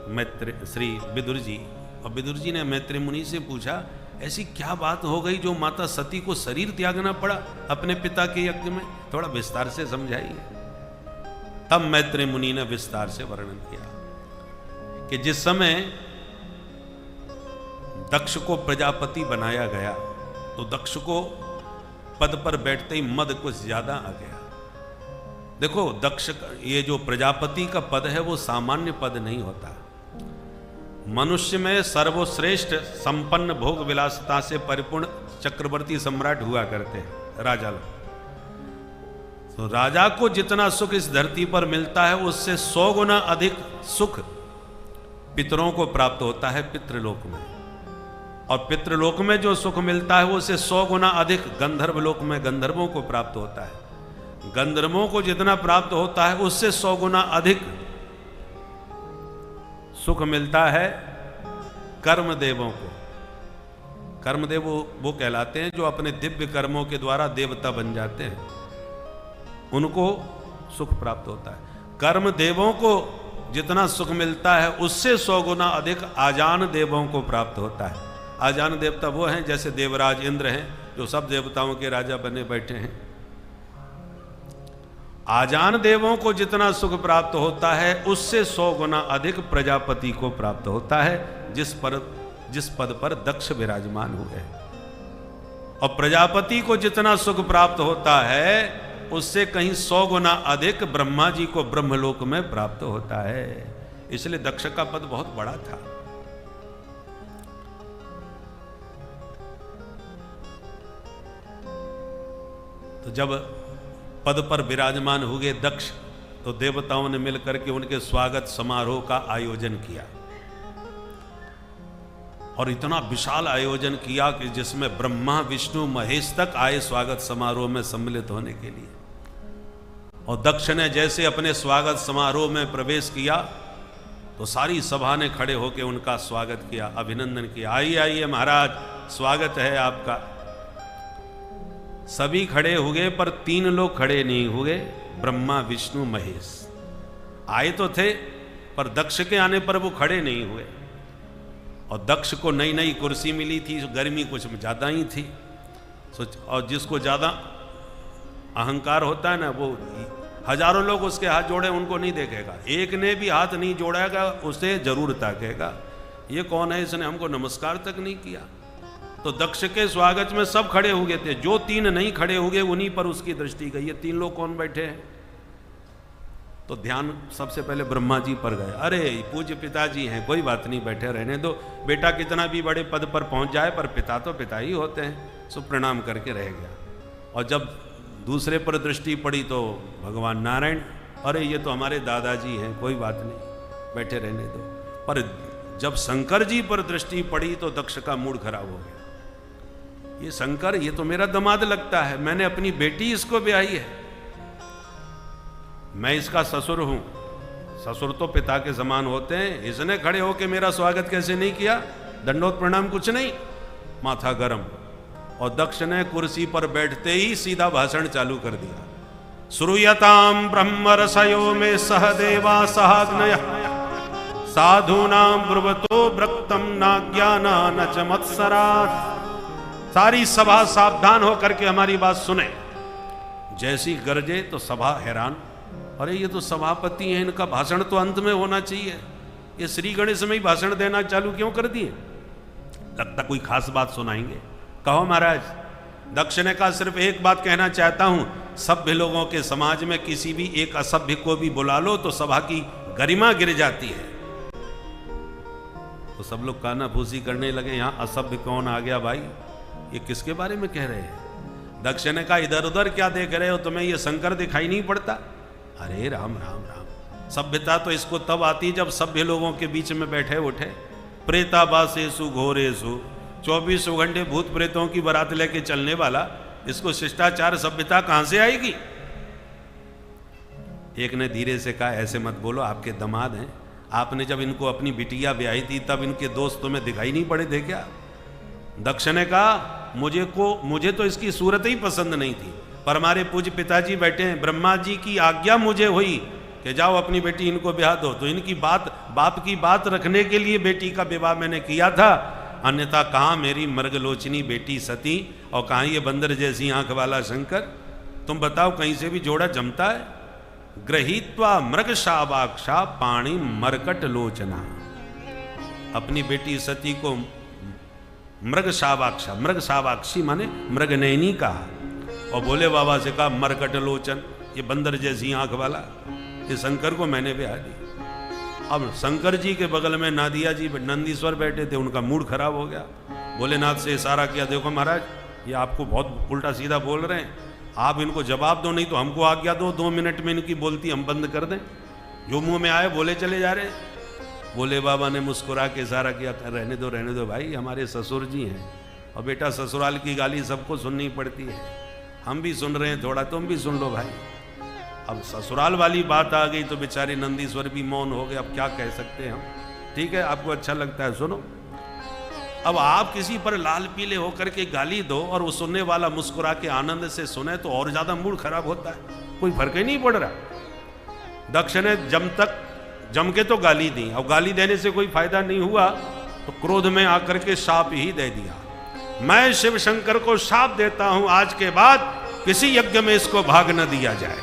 मैत्र श्री विदुर जी। और विदुर जी ने मैत्री मुनि से पूछा, ऐसी क्या बात हो गई जो माता सती को शरीर त्यागना पड़ा अपने पिता के यज्ञ में? थोड़ा विस्तार से समझाइए। तब मैत्री मुनि ने विस्तार से वर्णन किया कि जिस समय दक्ष को प्रजापति बनाया गया तो दक्ष को पद पर बैठते ही मद कुछ ज्यादा आ गया। देखो दक्ष ये जो प्रजापति का पद है वो सामान्य पद नहीं होता। मनुष्य में सर्वश्रेष्ठ संपन्न भोग विलासता से परिपूर्ण चक्रवर्ती सम्राट हुआ करते हैं राजा लोग। तो राजा को जितना सुख इस धरती पर मिलता है उससे 100 गुना अधिक सुख पितरों को प्राप्त होता है पितृलोक में, और पितृलोक में जो सुख मिलता है वो उससे 100 गुना अधिक गंधर्व लोक में गंधर्वों को प्राप्त होता है। गंधर्वों को जितना प्राप्त होता है उससे 100 गुना अधिक सुख मिलता है कर्मदेवों को। कर्मदेव वो कहलाते हैं जो अपने दिव्य कर्मों के द्वारा देवता बन जाते हैं, उनको सुख प्राप्त होता है। कर्मदेवों को जितना सुख मिलता है उससे 100 गुना अधिक आजान देवों को प्राप्त होता है। आजान देवता वो हैं जैसे देवराज इंद्र हैं जो सब देवताओं के राजा बने बैठे हैं। आजान देवों को जितना सुख प्राप्त होता है उससे 100 गुना अधिक प्रजापति को प्राप्त होता है, जिस पद पर दक्ष विराजमान हुए। और प्रजापति को जितना सुख प्राप्त होता है उससे कहीं 100 गुना अधिक ब्रह्मा जी को ब्रह्मलोक में प्राप्त होता है। इसलिए दक्ष का पद बहुत बड़ा था। तो जब पद पर विराजमान हुए दक्ष, तो देवताओं ने मिलकर के उनके स्वागत समारोह का आयोजन किया, और इतना विशाल आयोजन किया कि जिसमें ब्रह्मा विष्णु महेश तक आए स्वागत समारोह में सम्मिलित होने के लिए। और दक्ष ने जैसे अपने स्वागत समारोह में प्रवेश किया तो सारी सभा ने खड़े होकर उनका स्वागत किया, अभिनंदन किया। आइए आइए महाराज, स्वागत है आपका। सभी खड़े हुए पर 3 लोग खड़े नहीं हुए, ब्रह्मा विष्णु महेश। आए तो थे पर दक्ष के आने पर वो खड़े नहीं हुए। और दक्ष को नई नई कुर्सी मिली थी, गर्मी कुछ ज़्यादा ही थी। और जिसको ज़्यादा अहंकार होता है ना, वो हजारों लोग उसके हाथ जोड़े उनको नहीं देखेगा, एक ने भी हाथ नहीं जोड़ेगा उसे जरूर ताकेगा, ये कौन है, इसने हमको नमस्कार तक नहीं किया। तो दक्ष के स्वागत में सब खड़े हुए थे, जो 3 नहीं खड़े हुए उन्हीं पर उसकी दृष्टि गई। ये 3 लोग कौन बैठे हैं? तो ध्यान सबसे पहले ब्रह्मा जी पर गए। अरे पूज्य पिताजी हैं, कोई बात नहीं, बैठे रहने दो। बेटा कितना भी बड़े पद पर पहुंच जाए पर पिता तो पिता ही होते हैं। सो प्रणाम करके रह गया। और जब दूसरे पर दृष्टि पड़ी तो भगवान नारायण, अरे ये तो हमारे दादाजी हैं, कोई बात नहीं, बैठे रहने दो। पर जब शंकर जी पर दृष्टि पड़ी तो दक्ष का मूड खराब हो गया। ये शंकर, ये तो मेरा दामाद लगता है, मैंने अपनी बेटी इसको ब्याही है, मैं इसका ससुर हूं। ससुर तो पिता के समान होते हैं, इसने खड़े होकर मेरा स्वागत कैसे नहीं किया? दंडोत प्रणाम कुछ नहीं, माथा गरम। और दक्ष ने कुर्सी पर बैठते ही सीधा भाषण चालू कर दिया। श्रूयताम ब्रह्म रसयो में सह देवा सहाग्नय साधूनाम ब्रुवतो ब्रक्तम नाज्ञाना न च मत्सरात्। सारी सभा सावधान होकर के हमारी बात सुने। जैसी गरजे तो सभा हैरान, अरे ये तो सभापति हैं, इनका भाषण तो अंत में होना चाहिए, ये श्री गणेश में ही भाषण देना चालू क्यों कर दिए? लगता कोई खास बात सुनाएंगे। कहो महाराज। दक्ष ने कहा, सिर्फ एक बात कहना चाहता हूं, सभ्य लोगों के समाज में किसी भी एक असभ्य को भी बुला लो तो सभा की गरिमा गिर जाती है। तो सब लोग कानाफूसी करने लगे, यहां असभ्य कौन आ गया भाई, ये किसके बारे में कह रहे हैं? दक्ष ने कहा, इधर उधर क्या देख रहे हो, तुम्हें ये शंकर दिखाई नहीं पड़ता? अरे राम राम राम, सभ्यता तो इसको तब आती जब सभ्य लोगों के बीच में बैठे उठे। प्रेताबासेसु घोरेसु, 24 घंटे भूत प्रेतों की बारात लेके चलने वाला, इसको शिष्टाचार सभ्यता कहां से आएगी? एक ने धीरे से कहा, ऐसे मत बोलो, आपके दामाद हैं, आपने जब इनको अपनी बिटिया ब्याही थी तब इनके दोस्त तुम्हें दिखाई नहीं पड़े थे क्या? दक्ष ने कहा, मुझे तो इसकी सूरत ही पसंद नहीं थी, पर हमारे पूज्य पिताजी बैठे हैं, ब्रह्मा जी की आज्ञा मुझे हुई कि जाओ अपनी बेटी इनको ब्याह दो, तो इनकी बाप की बात रखने के लिए बेटी का विवाह मैंने किया था, अन्यथा कहाँ मेरी मृगलोचनी बेटी सती और कहाँ ये बंदर जैसी आंख वाला शंकर? तुम बताओ, कहीं से भी जोड़ा जमता है? ग्रहीत्वा मृग शावाक्षा पाणी मरकट लोचना, अपनी बेटी सती को मृग शावाक्षा, मृग शावाक्षी माने मृगनयनी कहा, और भोले बाबा से कहा मरकट लोचन। ये बंदर जैसी आंख वाला, ये शंकर को मैंने ब्याह दी। अब शंकर जी के बगल में नादिया जी नंदीश्वर बैठे थे, उनका मूड खराब हो गया। भोलेनाथ से इशारा किया, देखो महाराज ये आपको बहुत उल्टा सीधा बोल रहे हैं, आप इनको जवाब दो, नहीं तो हमको आज्ञा दो, 2 मिनट में इनकी बोलती हम बंद कर दें, जो मुंह में आए बोले चले जा रहे। भोले बाबा ने मुस्कुरा के इशारा किया, रहने दो भाई, हमारे ससुर जी हैं, और बेटा ससुराल की गाली सबको सुननी पड़ती है, हम भी सुन रहे हैं, थोड़ा तुम भी सुन लो भाई। अब ससुराल वाली बात आ गई तो बेचारे नंदीश्वर भी मौन हो गए, अब क्या कह सकते हैं हम। ठीक है, आपको अच्छा लगता है सुनो। अब आप किसी पर लाल पीले होकर के गाली दो और वो सुनने वाला मुस्कुरा के आनंद से सुने तो और ज्यादा मूड खराब होता है, कोई फर्क ही नहीं पड़ रहा। दक्ष ने जम के तो गाली दी, और गाली देने से कोई फायदा नहीं हुआ तो क्रोध में आकर के शाप ही दे दिया। मैं शिव शंकर को शाप देता हूं, आज के बाद किसी यज्ञ में इसको भाग न दिया जाए।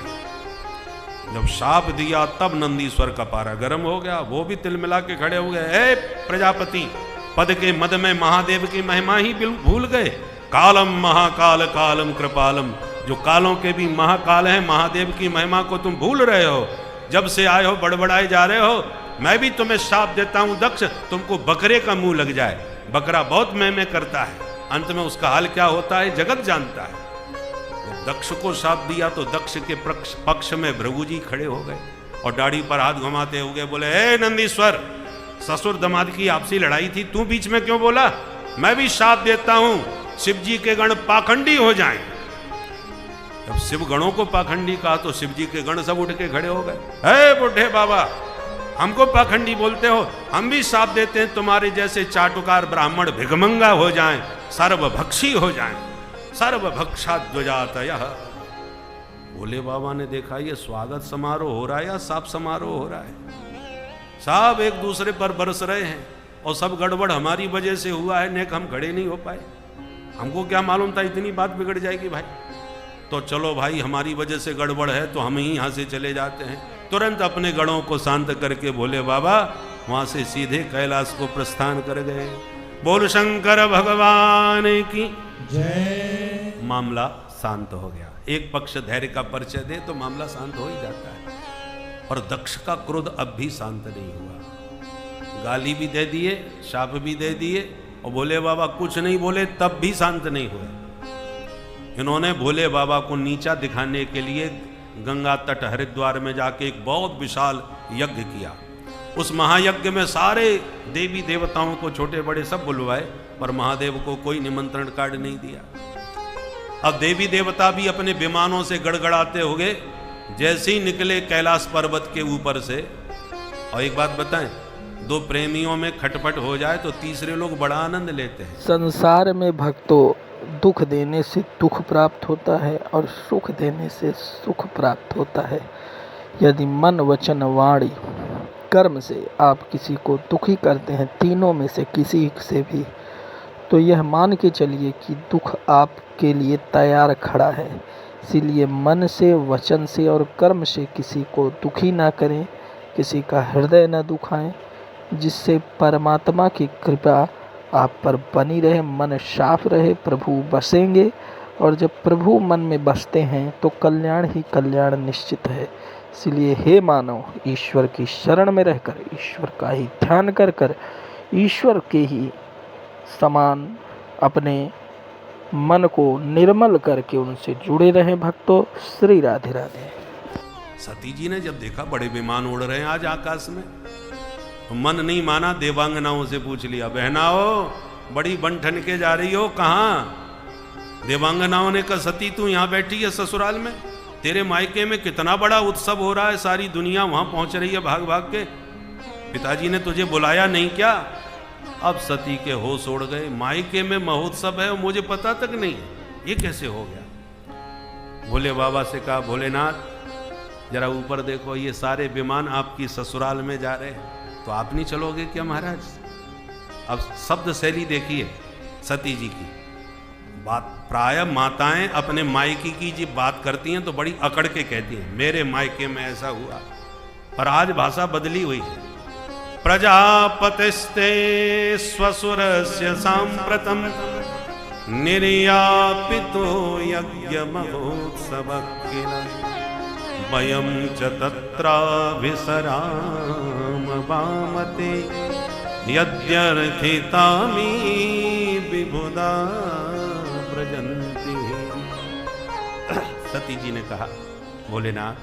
जब शाप दिया तब नंदीश्वर का पारा गर्म हो गया, वो भी तिलमिला के खड़े हो गए। हे प्रजापति, पद के मद में महादेव की महिमा ही भूल गए। कालम महाकाल कालम कृपालम, जो कालों के भी महाकाल हैं, महादेव की महिमा को तुम भूल रहे हो। जब से आए हो बड़बड़ाए जा रहे हो। मैं भी तुम्हें शाप देता हूं दक्ष, तुमको बकरे का मुंह लग जाए। बकरा बहुत में करता है, अंत में उसका हाल क्या होता है जगत जानता है। जब दक्ष को शाप दिया तो दक्ष के पक्ष में भृगु जी खड़े हो गए और दाढ़ी पर हाथ घुमाते हुए बोले, हे नंदीश्वर, ससुर दमाद की आपसी लड़ाई थी, तू बीच में क्यों बोला? मैं भी शाप देता हूं शिव जी के गण पाखंडी हो जाएं। जब शिव गणों को पाखंडी कहा तो शिव जी के गण सब उठ के खड़े हो गए। हे बुढ़े बाबा, हमको पाखंडी बोलते हो? हम भी शाप देते हैं तुम्हारे जैसे चाटुकार ब्राह्मण भिगमंगा हो जाएं, सर्वभक्षी हो जाएं, सर्वभक्षाध्वजातयः। भोले बाबा ने देखा ये स्वागत समारोह हो रहा है या साप समारोह हो रहा है। सब एक दूसरे पर बरस रहे हैं और सब गड़बड़ हमारी वजह से हुआ है, नेक हम खड़े नहीं हो पाए। हमको क्या मालूम था इतनी बात बिगड़ जाएगी भाई। तो चलो भाई, हमारी वजह से गड़बड़ है तो हम ही यहाँ से चले जाते हैं। तुरंत अपने गणों को शांत करके भोले बाबा वहां से सीधे कैलाश को प्रस्थान कर गए। बोल शंकर भगवान की जय। मामला शांत हो गया। एक पक्ष धैर्य का परिचय दे तो मामला शांत हो ही जाता है। और दक्ष का क्रोध अब भी शांत नहीं हुआ। गाली भी दे दिए, शाप भी दे दिए और भोले बाबा कुछ नहीं बोले, तब भी शांत नहीं हुए। इन्होंने भोले बाबा को नीचा दिखाने के लिए गंगा तट हरिद्वार में जाके एक बहुत विशाल यज्ञ किया। उस महायज्ञ में सारे देवी देवताओं को, छोटे बड़े सब बुलवाए, पर महादेव को कोई निमंत्रण कार्ड नहीं दिया। अब देवी देवता भी अपने विमानों से गड़गड़ाते हुए जैसे ही निकले कैलाश पर्वत के ऊपर से। और एक बात बताएं, दो प्रेमियों में खटपट हो जाए तो तीसरे लोग बड़ा आनंद लेते हैं। संसार में भक्तों, दुख देने से दुख प्राप्त होता है और सुख देने से सुख प्राप्त होता है। यदि मन, वचन, वाणी, कर्म से आप किसी को दुखी करते हैं, तीनों में से किसी से भी, तो यह मान के चलिए कि दुख आपके लिए तैयार खड़ा है। इसीलिए मन से, वचन से और कर्म से किसी को दुखी ना करें, किसी का हृदय न दुखाएं, जिससे परमात्मा की कृपा आप पर बनी रहे, मन साफ रहे, प्रभु बसेंगे। और जब प्रभु मन में बसते हैं तो कल्याण ही कल्याण निश्चित है। इसलिए हे मानव, ईश्वर की शरण में रहकर, ईश्वर का ही ध्यान कर कर, ईश्वर के ही समान अपने मन को निर्मल करके उनसे जुड़े रहें भक्तों। श्री राधे राधे। सती जी ने जब देखा बड़े विमान उड़ रहे हैं आज आकाश में, तो मन नहीं माना, देवांगनाओं से पूछ लिया, बहनाओ बड़ी बन ठन के जा रही हो, कहाँ? देवांगनाओं ने कहा, सती तू यहाँ बैठी है ससुराल में, तेरे मायके में कितना बड़ा उत्सव हो रहा है, सारी दुनिया वहां पहुंच रही है भाग भाग के, पिताजी ने तुझे बुलाया नहीं क्या? अब सती के होश उड़ गए। मायके में महोत्सव है और मुझे पता तक नहीं है, ये कैसे हो गया? भोले बाबा से कहा, भोलेनाथ जरा ऊपर देखो, ये सारे विमान आपकी ससुराल में जा रहे हैं, तो आप नहीं चलोगे क्या महाराज? अब शब्द शैली देखिए सती जी की बात। प्राय माताएं अपने मायके की जब बात करती हैं तो बड़ी अकड़ के कहती हैं, मेरे मायके में ऐसा हुआ, पर आज भाषा बदली हुई है। प्रजापतिस्ते स्वसुरस्य सांप्रतम निर्यापितो यज्ञ महोत्सव किल वयं च तत्राभिसराम वामते यद्यर्थितामी विबुधा व्रजन्ति। सती जी ने कहा, भोलेनाथ,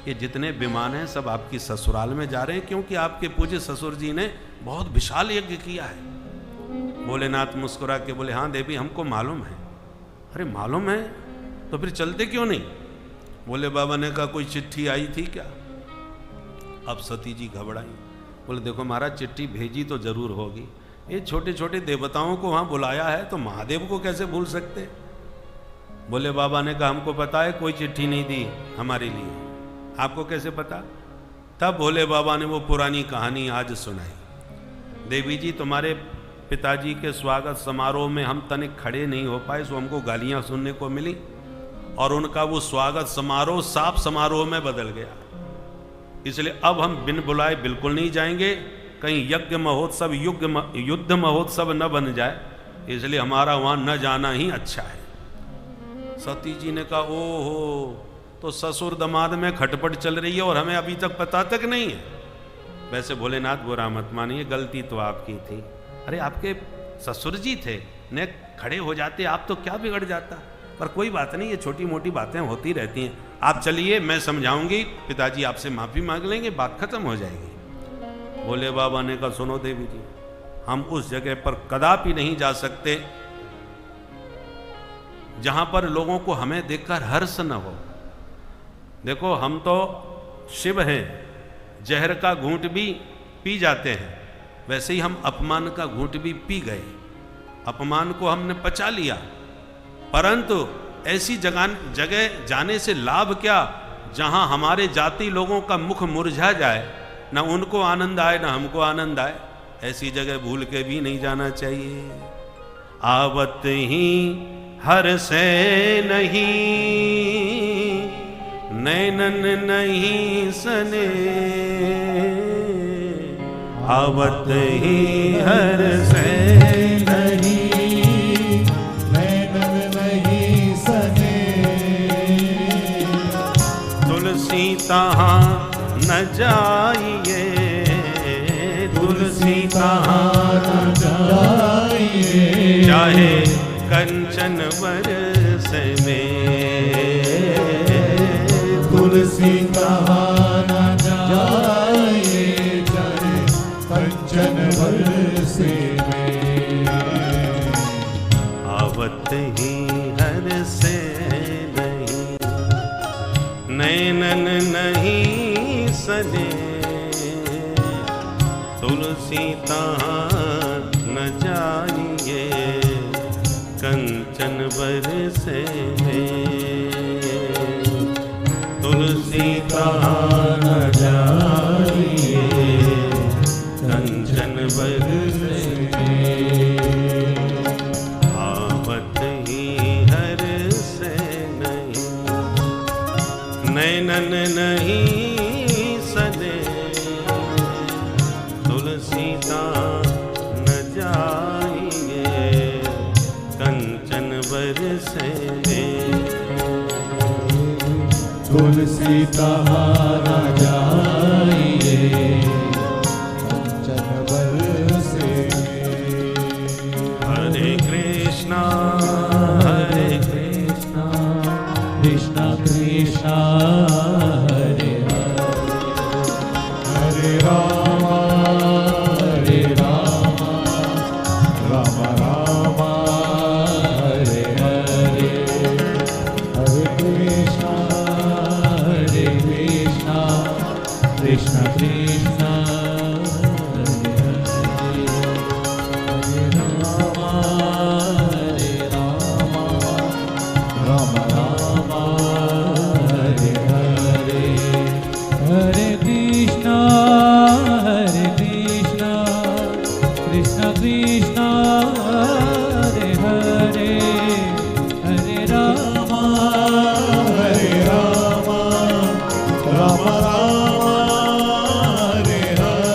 ये जितने विमान हैं सब आपकी ससुराल में जा रहे हैं, क्योंकि आपके पूज्य ससुर जी ने बहुत विशाल यज्ञ किया है। भोलेनाथ मुस्कुरा के बोले, हाँ देवी, हमको मालूम है। अरे मालूम है तो फिर चलते क्यों नहीं? बोले बाबा ने कहा, कोई चिट्ठी आई थी क्या? अब सती जी घबराई, बोले देखो महाराज, चिट्ठी भेजी तो जरूर होगी, ये छोटे छोटे देवताओं को वहाँ बुलाया है तो महादेव को कैसे भूल सकते? बोले बाबा ने कहा, हमको पता है कोई चिट्ठी नहीं दी हमारे लिए, आपको कैसे पता? तब भोले बाबा ने वो पुरानी कहानी आज सुनाई। देवी जी, तुम्हारे पिताजी के स्वागत समारोह में हम तनिक खड़े नहीं हो पाए, सो हमको गालियां सुनने को मिली और उनका वो स्वागत समारोह साप समारोह में बदल गया। इसलिए अब हम बिन बुलाए बिल्कुल नहीं जाएंगे, कहीं यज्ञ महोत्सव युद्ध महोत्सव न बन जाए, इसलिए हमारा वहां न जाना ही अच्छा है। सती जी ने कहा, ओहो, तो ससुर दमाद में खटपट चल रही है और हमें अभी तक पता तक नहीं है। वैसे भोलेनाथ, बुरा मत मानिए, गलती तो आपकी थी। अरे आपके ससुर जी थे, ने खड़े हो जाते आप तो क्या बिगड़ जाता, पर कोई बात नहीं, ये छोटी मोटी बातें होती रहती हैं। आप चलिए, मैं समझाऊंगी, पिताजी आपसे माफी मांग लेंगे, बात खत्म हो जाएगी। भोले बाबा ने कहा, सुनो देवी जी, हम उस जगह पर कदापि नहीं जा सकते जहां पर लोगों को हमें देखकर हर्ष न हो। देखो, हम तो शिव हैं, जहर का घूंट भी पी जाते हैं, वैसे ही हम अपमान का घूंट भी पी गए। अपमान को हमने पचा लिया, परंतु ऐसी जगह जाने से लाभ क्या जहां हमारे जाति लोगों का मुख मुरझा जाए, ना उनको आनंद आए ना हमको आनंद आए। ऐसी जगह भूल के भी नहीं जाना चाहिए। आवत ही हर से नहीं, नैनन नहीं सने, आवत ही हर से नहीं, नैनन नहीं सने, तुलसी तहाँ न जाइए, तुलसी तहाँ न जाइए, चाहे कंचन बरस में, तुलसी कहाँ न जाइए, चाहे कंचन बरसे में, आवत ही हर से नहीं, नैनन नहीं सने, तुलसी तहाँ न जाइए, कंचन बरसे में, तुलसी तहाँ न जाइए, कंचन बरसे में, आवत ही हर से नहीं, नैनन नहीं सने, तुलसी तहाँ न जाइए, कंचन बरसे में, तुलसी कहाँ न जाइए, कंचन बरसे में। हरे कृष्णा कृष्णा कृष्णा हरे हरे, हरे राम राम राम हरे हरे, हरे कृष्णा कृष्णा कृष्णा हरे हरे, हरे राम राम राम हरे हरे, हरे कृष्णा कृष्णा कृष्णा हरे हरे, हरे राम राम राम हरे हरे,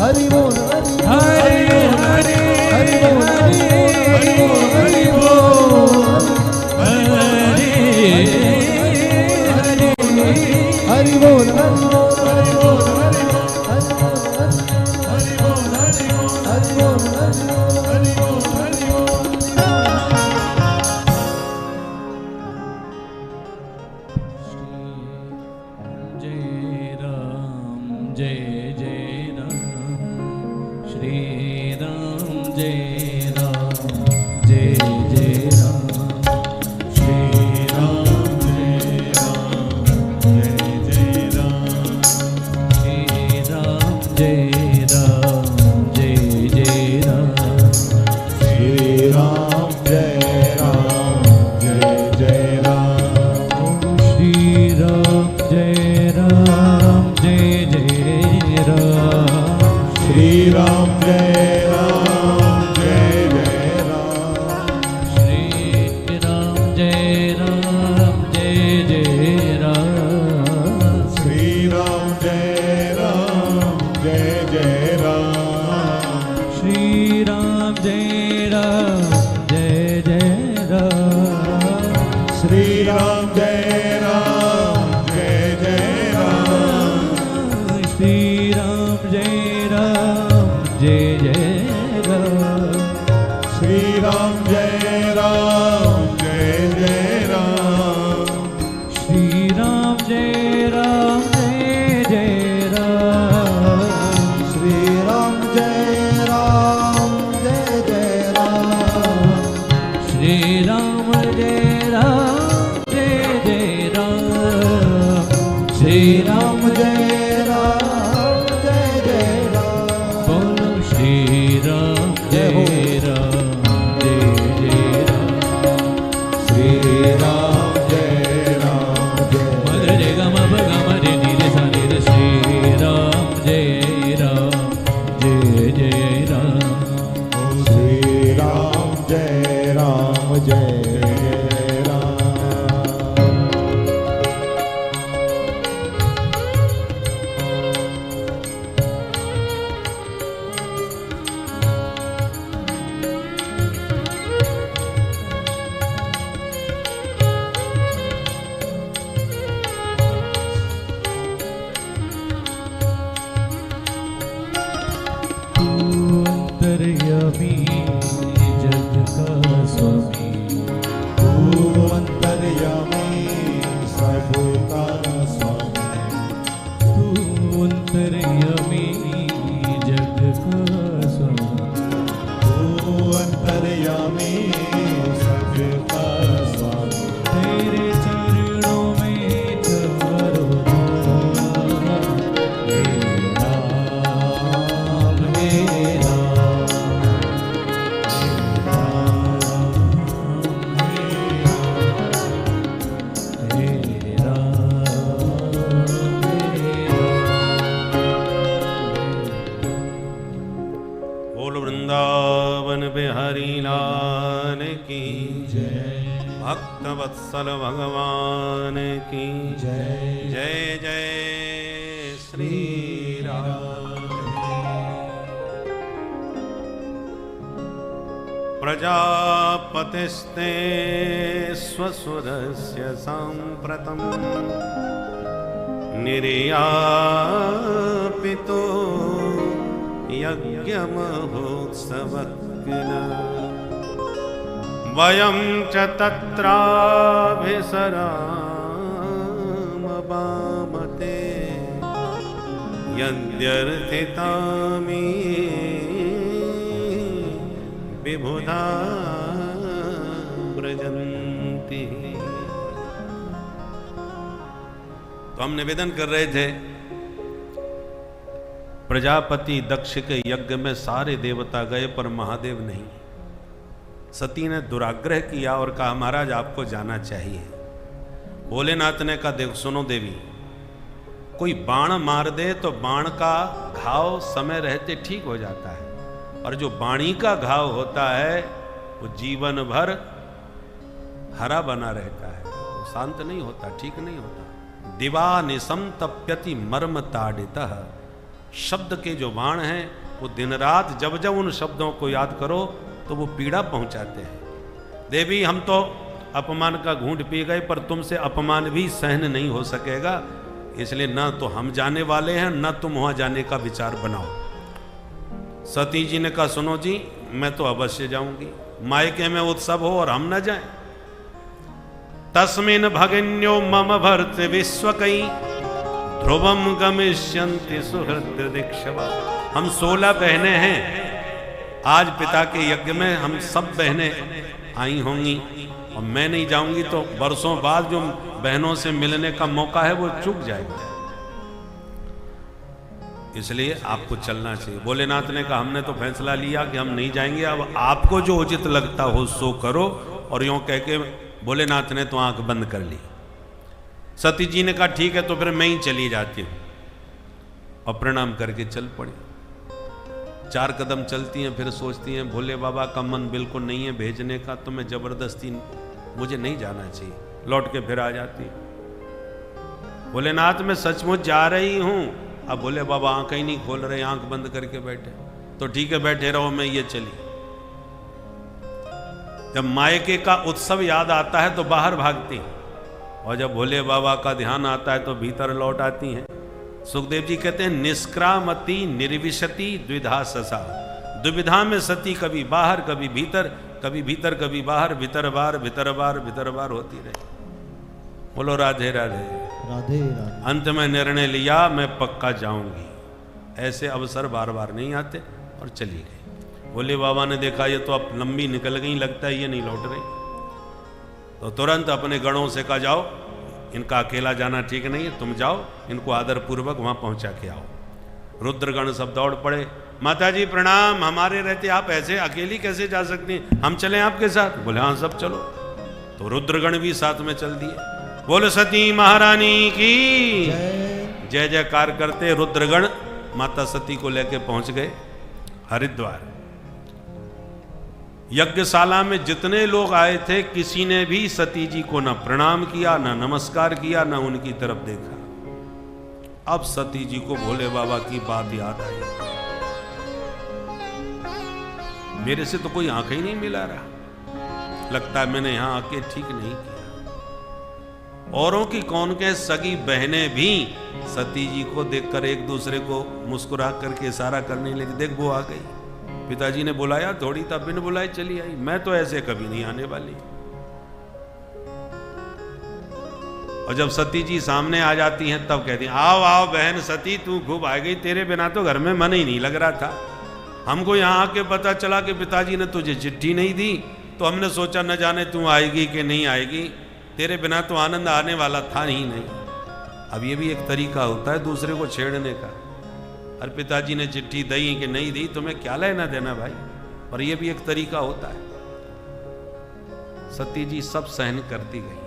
हरि बोल हरि हरि हरि बोल हरि बोल हरि बोल हरि बोल जय राम जय जय राम श्री राम जय राम जय जय राम श्री राम जय राम जय जय राम श्री राम जय राम जय जय राम श्री राम जय राम जय जय राम श्री राम जय राम जय जय राम श्री राम जय राम जय जय राम श्री राम जय राम जय जय राम श्री राम जय राम जय जय राम श्री राम जय राम जय जय राम राम जय राम जय जय राम श्री राम जय राम जय जय राम श्री राम जय राम जय जय राम श्री राम जय राम जय जय राम श्री राम जय राम जय जय राम बोलो श्री राम जय राम जय जय राम श्री राम जय राम जय मगर रे गम ब गम रे नी रे सा रे रे श्री राम जय राम जय जय राम श्री राम जय राम जय जय राम तू अंतर्यामी जग का स्वामी तू अंतर्यामी सबका स्वामी तू अंतर्यामी जग का स्वामी तू अंतर्यामी सबका स्वामी तेरे चरणों में चारों धाम हे राम हे राम हे राम बोल वृंदावन बिहारी लाल की जय, भक्त वत्सल भगवान की जय। जय जय श्री राम। प्रजापतिस्ते स्वसुरस्य साम्प्रतं निर्यापितो यज्ञमहोत्सवः किल वयं च तत्राभिसरामवामते यद्यर्थितामि विबुधा व्रजन्ति। तो हम निवेदन कर रहे थे, प्रजापति दक्ष के यज्ञ में सारे देवता गए पर महादेव नहीं। सती ने दुराग्रह किया और कहा महाराज आपको जाना चाहिए। भोलेनाथ ने कहा देख सुनो देवी, कोई बाण मार दे तो बाण का घाव समय रहते ठीक हो जाता है, और जो बाणी का घाव होता है वो जीवन भर हरा बना रहता है, वो शांत नहीं होता, ठीक नहीं होता। दिवा निशम तप्यति मर्म ताडितः। शब्द के जो बाण हैं वो दिन रात जब जब उन शब्दों को याद करो तो वो पीड़ा पहुंचाते हैं। देवी हम तो अपमान का घूंट पी गए पर तुमसे अपमान भी सहन नहीं हो सकेगा, इसलिए न तो हम जाने वाले हैं न तुम वहां जाने का विचार बनाओ। सती जी ने कहा सुनो जी मैं तो अवश्य जाऊंगी, मायके में उत्सव हो और हम न जाएं। तस्मिन् भगिन्यो मम भर्त विश्वकई ध्रुवम गमिष्यन्ति सुहृद दीक्षवा। हम 16 बहनें हैं, आज पिता के यज्ञ में हम सब बहनें आई होंगी और मैं नहीं जाऊंगी तो बरसों बाद जो बहनों से मिलने का मौका है वो चूक जाएगा, इसलिए आपको चलना चाहिए। भोलेनाथ ने कहा हमने तो फैसला लिया कि हम नहीं जाएंगे, अब आपको जो उचित लगता हो सो करो। और यूं कह के भोलेनाथ ने तो आंख बंद कर ली। सती जी ने कहा ठीक है तो फिर मैं ही चली जाती हूं, और प्रणाम करके चल पड़ी। 4 कदम चलती हैं फिर सोचती हैं भोले बाबा का मन बिल्कुल नहीं है भेजने का, तो मैं जबरदस्ती मुझे नहीं जाना चाहिए, लौट के फिर आ जाती। भोलेनाथ मैं सचमुच जा रही हूं। अब भोले बाबा आंख ही नहीं खोल रहे, आंख बंद करके बैठे। तो ठीक है बैठे रहो, मैं ये चली। जब मायके का उत्सव याद आता है तो बाहर भागती, और जब भोले बाबा का ध्यान आता है तो भीतर लौट आती हैं। सुखदेव जी कहते हैं निष्क्रामति निर्विशति द्विधा ससा। दुविधा में सती कभी बाहर कभी भीतर, कभी भीतर कभी बाहर, भीतर बार भीतर बार भीतर बार होती रही। बोलो राधे राधे। राधे राधे। अंत में निर्णय लिया मैं पक्का जाऊंगी, ऐसे अवसर बार बार नहीं आते, और चली गई। भोले बाबा ने देखा ये तो अब लंबी निकल गई, लगता है ये नहीं लौट रही, तो तुरंत अपने गणों से कहा जाओ इनका अकेला जाना ठीक नहीं है, तुम जाओ इनको आदर पूर्वक वहां पहुंचा के आओ। रुद्रगण सब दौड़ पड़े, माता जी प्रणाम, हमारे रहते आप ऐसे अकेली कैसे जा सकती हैं, हम चलें आपके साथ? बोले हाँ सब चलो। तो रुद्रगण भी साथ में चल दिए। बोलो सती महारानी की जय जयकार करते रुद्रगण माता सती को लेके पहुंच गए हरिद्वार। यज्ञशाला में जितने लोग आए थे किसी ने भी सती जी को न प्रणाम किया, न नमस्कार किया, न उनकी तरफ देखा। अब सती जी को भोले बाबा की बात याद आई, मेरे से तो कोई आंख ही नहीं मिला रहा, लगता है मैंने यहां आके ठीक नहीं किया। औरों की कौन के सगी बहनें भी सती जी को देखकर एक दूसरे को मुस्कुरा करके इशारा करने लगी, देख वो आ गई। पिताजी ने बुलाया, थोड़ी तब बिन बुलाए चली आई, मैं तो ऐसे कभी नहीं आने वाली। और जब सती जी सामने आ जाती हैं तब कहती हैं आओ आओ बहन सती, तू खूब आ गई, तेरे बिना तो घर में मन ही नहीं लग रहा था। हमको यहाँ आके पता चला कि पिताजी ने तुझे चिट्ठी नहीं दी, तो हमने सोचा न जाने तू आएगी कि नहीं आएगी, तेरे बिना तो आनंद आने वाला था ही नहीं। अब ये भी एक तरीका होता है दूसरे को छेड़ने का। और पिताजी ने चिट्ठी दी कि नहीं दी, तुम्हें क्या लेना देना भाई, पर यह भी एक तरीका होता है। सती जी सब सहन करती गई।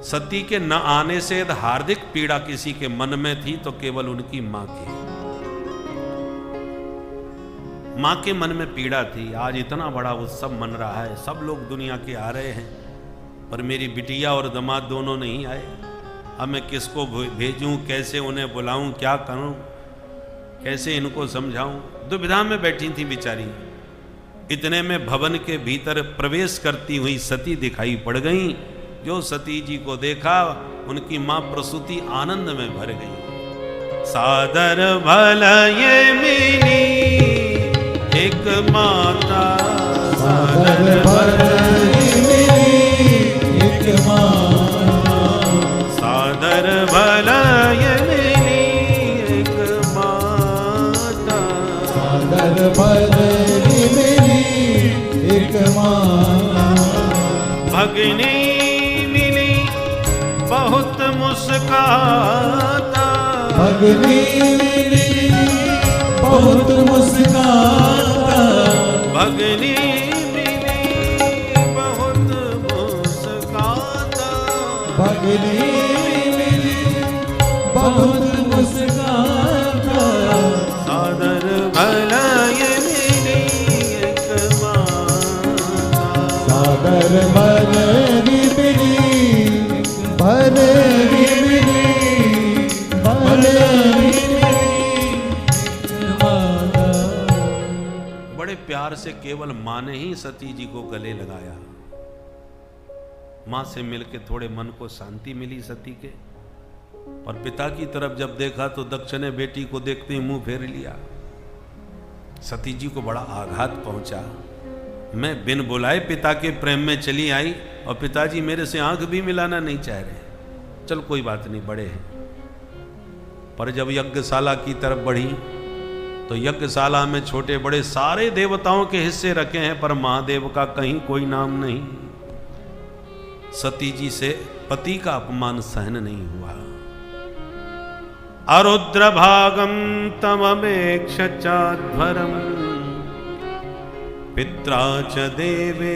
सती के न आने से हार्दिक पीड़ा किसी के मन में थी तो केवल उनकी मां की। मां के मन में पीड़ा थी, आज इतना बड़ा उत्सव मन रहा है, सब लोग दुनिया के आ रहे हैं, पर मेरी बिटिया और दामाद दोनों नहीं आए। अब मैं किसको भेजूं, कैसे उन्हें बुलाऊं, क्या करूं, कैसे इनको समझाऊं, दुविधा में बैठी थी बेचारी। इतने में भवन के भीतर प्रवेश करती हुई सती दिखाई पड़ गई। जो सती जी को देखा उनकी मां प्रसूति आनंद में भर गई। सादर भलये मिली एक माता, सादर भलये मिली एक माता, सादर भलये मिली एक माता, सादर भलये मिली एक माता, भगिनी बहुत मुस्काता, भगनी मिली बहुत मुस्काता, भगनी मिली बहुत मुस्काता, भगनी मिली बहुत मुस्काता, सादर भलये मिली एक माता, सादर भलये मिली भलये मिली भलये बड़े प्यार से केवल मां ने ही सती जी को गले लगाया। मां से मिलके थोड़े मन को शांति मिली सती के। और पिता की तरफ जब देखा तो दक्ष ने बेटी को देखते ही मुंह फेर लिया। सती जी को बड़ा आघात पहुंचा। मैं बिन बुलाए पिता के प्रेम में चली आई और पिताजी मेरे से आंख भी मिलाना नहीं चाह रहे। चल कोई बात नहीं, बड़े हैं। पर जब यज्ञशाला की तरफ बढ़ी तो यज्ञशाला में छोटे बड़े सारे देवताओं के हिस्से रखे हैं, पर महादेव का कहीं कोई नाम नहीं। सती जी से पति का अपमान सहन नहीं हुआ। अरुद्र भागम तममेक्ष चाध्वरम पित्रा च देवे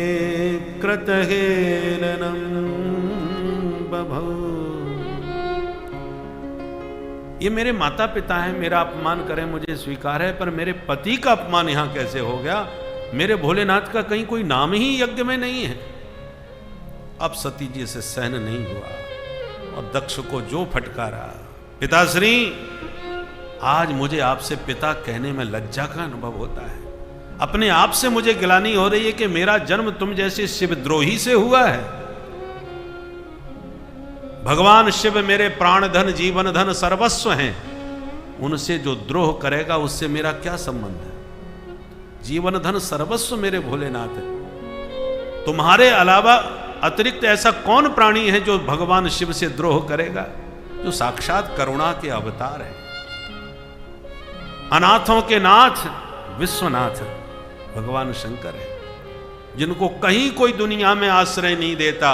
कृतहेलनम बभौ। ये मेरे माता पिता हैं, मेरा अपमान करें मुझे स्वीकार है, पर मेरे पति का अपमान यहां कैसे हो गया? मेरे भोलेनाथ का कहीं कोई नाम ही यज्ञ में नहीं है। अब सती जी से सहन नहीं हुआ और दक्ष को जो फटकारा। पिताश्री, आज मुझे आपसे पिता कहने में लज्जा का अनुभव होता है। अपने आप से मुझे गिलानी हो रही है कि मेरा जन्म तुम जैसे शिवद्रोही से हुआ है। भगवान शिव मेरे प्राण धन जीवन धन सर्वस्व हैं, उनसे जो द्रोह करेगा उससे मेरा क्या संबंध है? जीवन धन सर्वस्व मेरे भोलेनाथ है। तुम्हारे अलावा अतिरिक्त ऐसा कौन प्राणी है जो भगवान शिव से द्रोह करेगा, जो साक्षात करुणा के अवतार है। अनाथों के नाथ विश्वनाथ भगवान शंकर है, जिनको कहीं कोई दुनिया में आश्रय नहीं देता,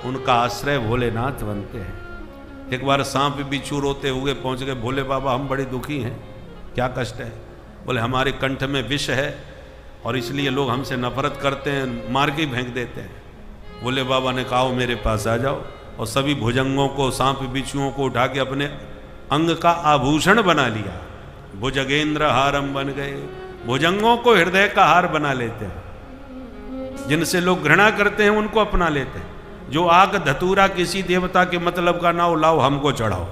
उनका आश्रय भोलेनाथ बनते हैं। एक बार सांप बिच्छू रोते हुए पहुंच गए, भोले बाबा हम बड़े दुखी हैं, क्या कष्ट है? बोले हमारे कंठ में विष है और इसलिए लोग हमसे नफरत करते हैं, मार के ही फेंक देते हैं। भोले बाबा ने कहा मेरे पास आ जाओ, और सभी भुजंगों को, सांप बिच्छुओं को उठा के अपने अंग का आभूषण बना लिया। भुजगेंद्र हारम बन गए। भुजंगों को हृदय का हार बना लेते हैं, जिनसे लोग घृणा करते हैं उनको अपना लेते हैं। जो आग धतूरा किसी देवता के मतलब का ना हो, लाओ हमको चढ़ाओ,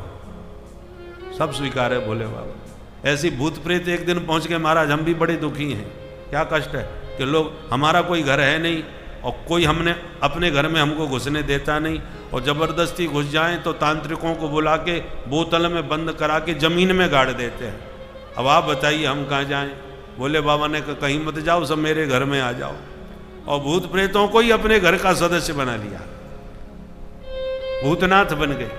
सब स्वीकार है भोले बाबा। ऐसी भूत प्रेत एक दिन पहुंच के महाराज हम भी बड़े दुखी हैं, क्या कष्ट है कि लोग, हमारा कोई घर है नहीं और कोई हमने अपने घर में हमको घुसने देता नहीं, और ज़बरदस्ती घुस जाएं तो तांत्रिकों को बुला के बोतल में बंद करा के ज़मीन में गाड़ देते हैं। अब आप बताइए हम कहाँ जाएं? भोले बाबा ने कहा कहीं मत जाओ, सब मेरे घर में आ जाओ, और भूत प्रेतों को ही अपने घर का सदस्य बना लिया, भूतनाथ बन गए।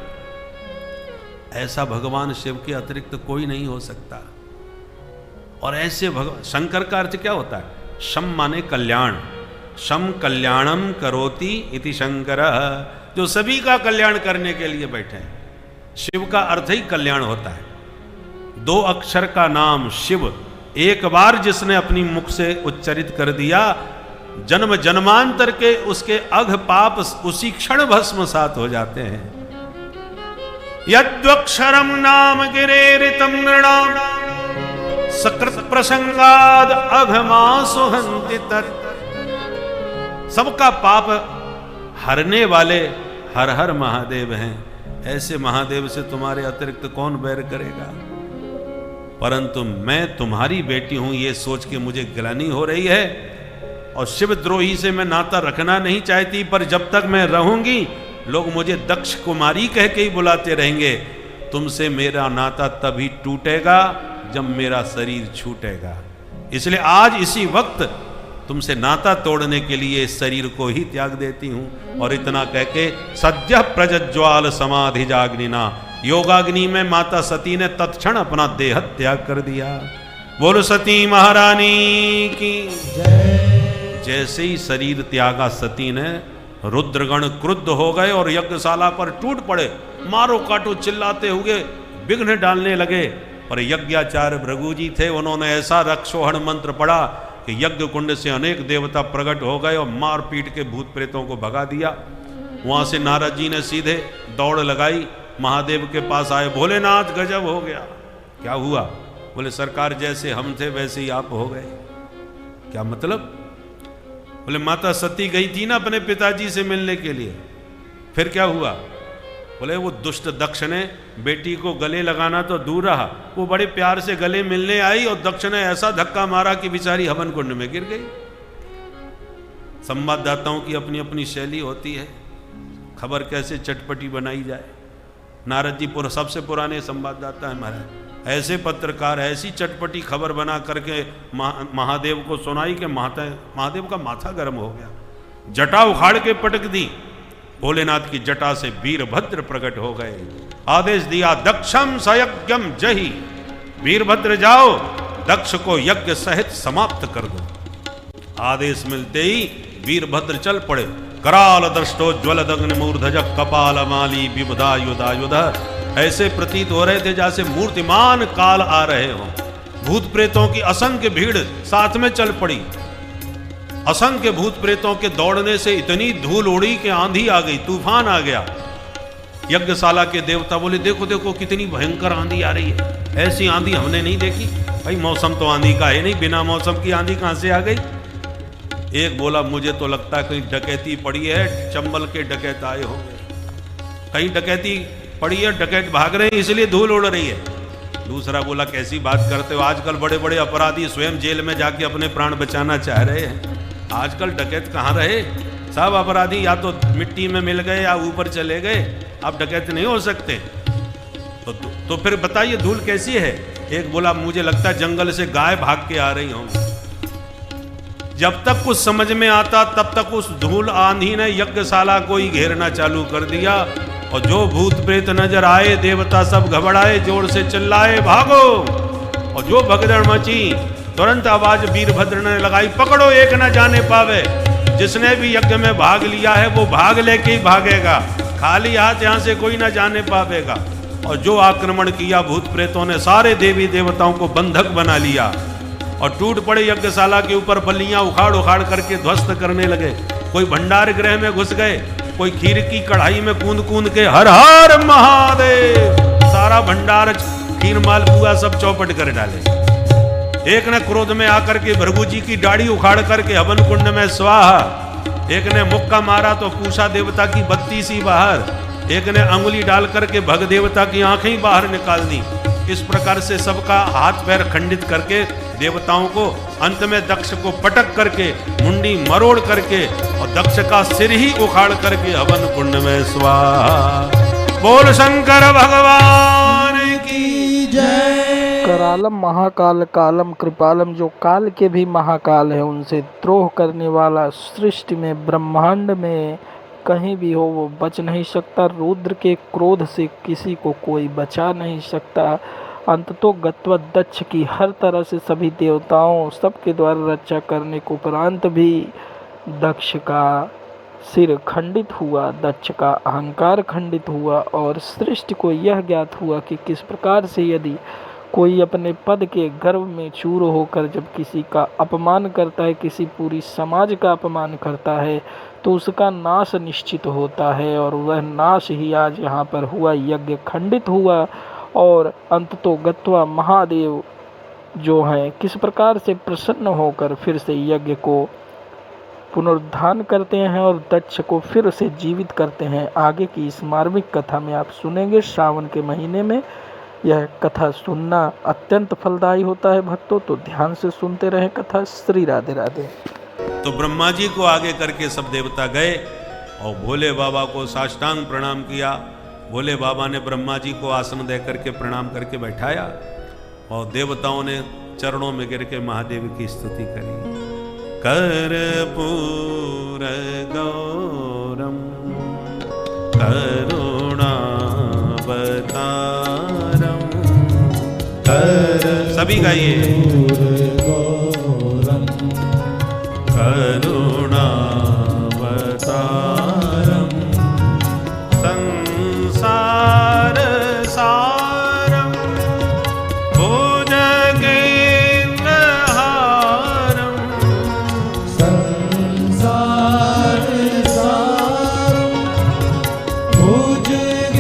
ऐसा भगवान शिव के अतिरिक्त कोई नहीं हो सकता। और ऐसे भगवान शंकर का अर्थ क्या होता है? शम माने कल्याण, शम कल्याणम करोति इति शंकर, जो सभी का कल्याण करने के लिए बैठे हैं। शिव का अर्थ ही कल्याण होता है। 2 अक्षर का नाम शिव एक बार जिसने अपनी मुख से उच्चरित कर दिया, जन्म जन्मांतर के उसके अघ पाप उसी क्षण भस्मसात हो जाते हैं। यद्वक्षरम नाम गिरेरितम नृणाम सकृत प्रसंगाद अघमासु हन्ति तत्। सबका पाप हरने वाले हर हर महादेव हैं। ऐसे महादेव से तुम्हारे अतिरिक्त कौन बैर करेगा? परंतु मैं तुम्हारी बेटी हूं ये सोच के मुझे ग्लानि हो रही है, और शिवद्रोही से मैं नाता रखना नहीं चाहती, पर जब तक मैं रहूंगी लोग मुझे दक्ष कुमारी कह के ही बुलाते रहेंगे। तुमसे मेरा नाता तभी टूटेगा जब मेरा शरीर छूटेगा। इसलिए आज इसी वक्त तुमसे नाता तोड़ने के लिए इस शरीर को ही त्याग देती हूं। और इतना कह के सद्य प्रज्ज्वाल समाधि जाग्निना, योगाग्नि में माता सती ने तत्क्षण अपना देह त्याग कर दिया। बोलो सती महारानी की जय। जैसे ही शरीर त्यागा सती ने, रुद्रगण क्रुद्ध हो गए और यज्ञशाला पर टूट पड़े, मारो काटो चिल्लाते हुए विघ्न डालने लगे। पर यज्ञाचार्य भृगु जी थे, उन्होंने ऐसा रक्षोहण मंत्र पढ़ा कि यज्ञ कुंड से अनेक देवता प्रकट हो गए और मार पीट के भूत प्रेतों को भगा दिया। वहां से नारद जी ने सीधे दौड़ लगाई, महादेव के पास आए। भोलेनाथ गजब हो गया। क्या हुआ? बोले सरकार जैसे हम थे वैसे ही आप हो गए। क्या मतलब? बोले माता सती गई थी ना अपने पिताजी से मिलने के लिए, फिर क्या हुआ? बोले वो दुष्ट दक्ष ने बेटी को गले लगाना तो दूर रहा, वो बड़े प्यार से गले मिलने आई और दक्ष ने ऐसा धक्का मारा कि बेचारी हवन कुंड में गिर गई। संवाददाताओं की अपनी अपनी शैली होती है, खबर कैसे चटपटी बनाई जाए। नारद जी सबसे पुराने संवाददाता हैं महाराज। ऐसे पत्रकार ऐसी चटपटी खबर बना करके महादेव को सुनाई कि महादेव का माथा गर्म हो गया। जटा उखाड़ के पटक दी, भोलेनाथ की जटा से वीरभद्र प्रकट हो गए। आदेश दिया दक्षम सयज्ञम जही, वीरभद्र जाओ दक्ष को यज्ञ सहित समाप्त कर दो। आदेश मिलते ही वीरभद्र चल पड़े। कराल दृष्टोज्वल दग्न मूर्धज कपाल माली विबुधायुधायुध, ऐसे प्रतीत हो रहे थे जैसे मूर्तिमान काल आ रहे हों। भूत प्रेतों की असंख्य भीड़ साथ में चल पड़ी। असंख्य भूत प्रेतों के दौड़ने से इतनी धूल उड़ी कि आंधी आ गई, तूफान आ गया। यज्ञशाला के देवता बोले देखो देखो कितनी भयंकर आंधी आ रही है, ऐसी आंधी हमने नहीं देखी। भाई मौसम तो आंधी का है नहीं, बिना मौसम की आंधी कहां से आ गई? एक बोला मुझे तो लगता है कहीं डकैती पड़ी है, चंबल के डकैत आए होंगे, कहीं डकैती पड़ी है, डकैत भाग रहे हैं इसलिए धूल उड़ रही है। दूसरा बोला कैसी बात करते हो, आजकल बड़े बड़े अपराधी स्वयं जेल में जाके अपने प्राण बचाना चाह रहे हैं। आजकल डकैत कहाँ रहे, सब अपराधी या तो मिट्टी में मिल गए या ऊपर चले गए, अब डकैत नहीं हो सकते। तो फिर बताइए धूल कैसी है? एक बोला मुझे लगता है जंगल से गाय भाग के आ रही होंगी। जब तक कुछ समझ में आता तब तक उस धूल आंधी ने यज्ञशाला को ही घेरना चालू कर दिया। और जो भूत प्रेत नजर आए देवता सब घबराए, जोर से चिल्लाए भागो। और जो भगदड़ मची तुरंत आवाज वीरभद्र ने लगाई, पकड़ो एक न जाने पावे। जिसने भी यज्ञ में भाग लिया है वो भाग लेके ही भागेगा, खाली हाथ यहां से कोई न जाने पावेगा। और जो आक्रमण किया भूत प्रेतों ने सारे देवी देवताओं को बंधक बना लिया और टूट पड़े यज्ञशाला के ऊपर बलियां उखाड़ उखाड़ करके ध्वस्त करने लगे। कोई भंडार गृह में घुस गए, कोई खीर की कढ़ाई में कूद कूद के हर हर महादेव, सारा भंडार खीर मालपुआ सब चौपट कर डाले। एक ने क्रोध में आकर के भृगु जी की दाढ़ी उखाड़ करके हवन कुंड में स्वाहा, एक ने मुक्का मारा तो पूषा देवता की बत्ती सी बाहर, एक ने अंगुली डाल करके भग देवता की आंखें ही बाहर निकाल दी। इस प्रकार से सबका हाथ पैर खंडित करके देवताओं को अंत में दक्ष को पटक करके मुंडी मरोड़ करके और दक्ष का सिर ही उखाड़ करके हवन कुंड में स्वाहा। बोल शंकर भगवान की जय। करालम महाकाल कालम कृपालम, जो काल के भी महाकाल है, उनसे द्रोह करने वाला सृष्टि में ब्रह्मांड में कहीं भी हो वो बच नहीं सकता। रुद्र के क्रोध से किसी को कोई बचा नहीं सकता। अंततो गत्वा दक्ष की हर तरह से सभी देवताओं सबके द्वारा रक्षा करने के उपरांत भी दक्ष का सिर खंडित हुआ, दक्ष का अहंकार खंडित हुआ और सृष्टि को यह ज्ञात हुआ कि किस प्रकार से यदि कोई अपने पद के गर्व में चूर होकर जब किसी का अपमान करता है, किसी पूरी समाज का अपमान करता है, तो उसका नाश निश्चित होता है। और वह नाश ही आज यहाँ पर हुआ, यज्ञ खंडित हुआ और अंततो गत्वा महादेव जो हैं किस प्रकार से प्रसन्न होकर फिर से यज्ञ को पुनरुद्धान करते हैं और दक्ष को फिर से जीवित करते हैं। आगे की इस मार्मिक कथा में आप सुनेंगे। श्रावण के महीने में यह कथा सुनना अत्यंत फलदायी होता है भक्तों, तो ध्यान से सुनते रहें कथा। श्री राधे राधे। तो ब्रह्मा जी को आगे करके सब देवता गए और भोले बाबा को साष्टांग प्रणाम किया। भोले बाबा ने ब्रह्मा जी को आसन दे करके प्रणाम करके बैठाया और देवताओं ने चरणों में गिर के महादेव की स्तुति करी। कर्पूर गौरम करुणावतारम सभी गाइए। करुणावतारम संसार सारम भुजगेन्द्रहारम संसार सारम भुजगेन्द्रहारम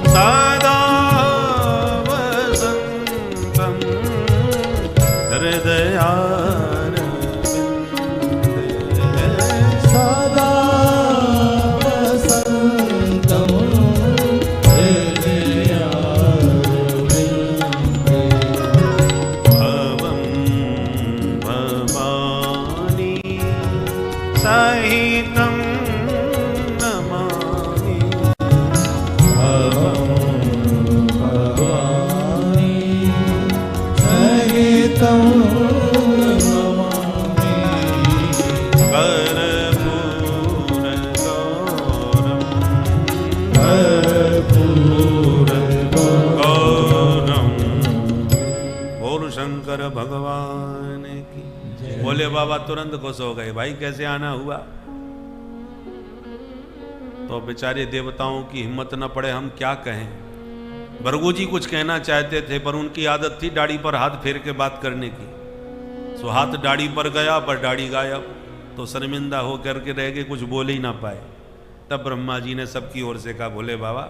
सदा वसंतम हृदयारविन्दे सदा वसन्तं हृदयारविन्दे भवं भवानी सहितं नमामि। भवं भवानी सहितं नमामि। कर्पूर गौरम कर्पूर गौरम। बोल शंकर भगवान की। बोले बाबा तुरंत खुश हो गए, भाई कैसे आना हुआ। तो बेचारे देवताओं की हिम्मत न पड़े, हम क्या कहें। भृगु जी कुछ कहना चाहते थे पर उनकी आदत थी दाढ़ी पर हाथ फेर के बात करने की। सो हाथ दाढ़ी पर गया पर दाढ़ी गायब, तो शर्मिंदा हो करके रह गए, कुछ बोल ही ना पाए। तब ब्रह्मा जी ने सबकी ओर से कहा, भोले बाबा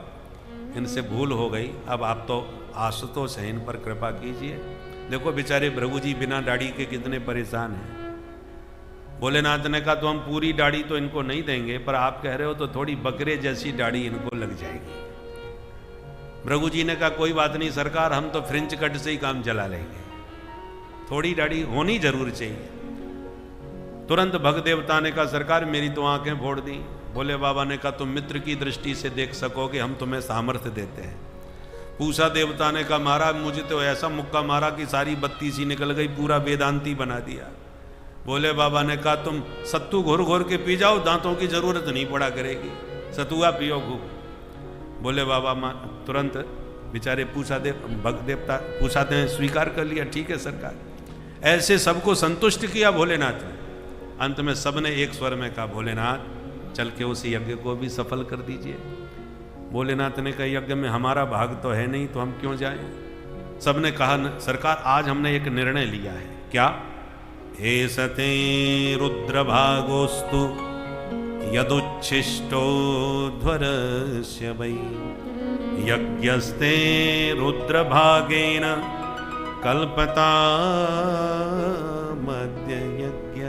इनसे भूल हो गई, अब आप तो आशुतोष हैं, इन पर कृपा कीजिए। देखो बेचारे भृगु जी बिना दाढ़ी के कितने परेशान हैं। भोलेनाथ ने कहा तो हम पूरी दाढ़ी तो इनको नहीं देंगे, पर आप कह रहे हो तो थोड़ी बकरे जैसी दाढ़ी इनको लग जाएगी। भृगु जी ने कहा कोई बात नहीं सरकार, हम तो फ्रेंच कट से ही काम चला लेंगे, थोड़ी दाढ़ी होनी जरूर चाहिए। तुरंत भग देवता ने कहा सरकार मेरी तो आंखें फोड़ दी। भोले बाबा ने कहा तुम मित्र की दृष्टि से देख सकोगे, हम तुम्हें सामर्थ्य देते हैं। पूषा देवता ने कहा महाराज मुझे तो ऐसा मुक्का मारा कि सारी बत्ती सी निकल गई, पूरा वेदांती बना दिया। बोले बाबा ने कहा तुम सत्तू घोर घोर के पी जाओ, दांतों की जरूरत नहीं पड़ा करेगी, सतुआ पियो खूब। बोले बाबा तुरंत बेचारे पूषा देवता पूषा ने स्वीकार कर लिया, ठीक है सरकार। ऐसे सबको संतुष्ट किया भोलेनाथ ने। अंत में सबने एक स्वर में कहा भोलेनाथ चल के उस यज्ञ को भी सफल कर दीजिए। भोलेनाथ ने कहा यज्ञ में हमारा भाग तो है नहीं, तो हम क्यों जाएं। सबने कहा सरकार आज हमने एक निर्णय लिया है। क्या? हे सते रुद्रभागोस्तु यदुच्छिष्टो ध्वरस्य वै यज्ञस्ते रुद्रभागेन कल्पता मध्य यज्ञ।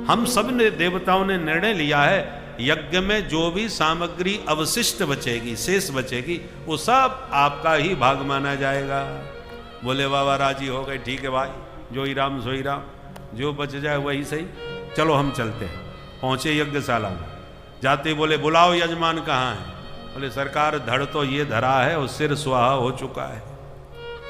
हम सब ने देवताओं ने निर्णय लिया है यज्ञ में जो भी सामग्री अवशिष्ट बचेगी, शेष बचेगी, वो सब आपका ही भाग माना जाएगा। बोले बाबा राजी हो गए, ठीक है भाई, जो ही राम सो ही राम, जो बच जाए वही सही, चलो हम चलते हैं। पहुंचे यज्ञशाला में, जाते बोले बुलाओ यजमान कहाँ है। बोले सरकार धड़ तो ये धरा है और सिर सुहा हो चुका है।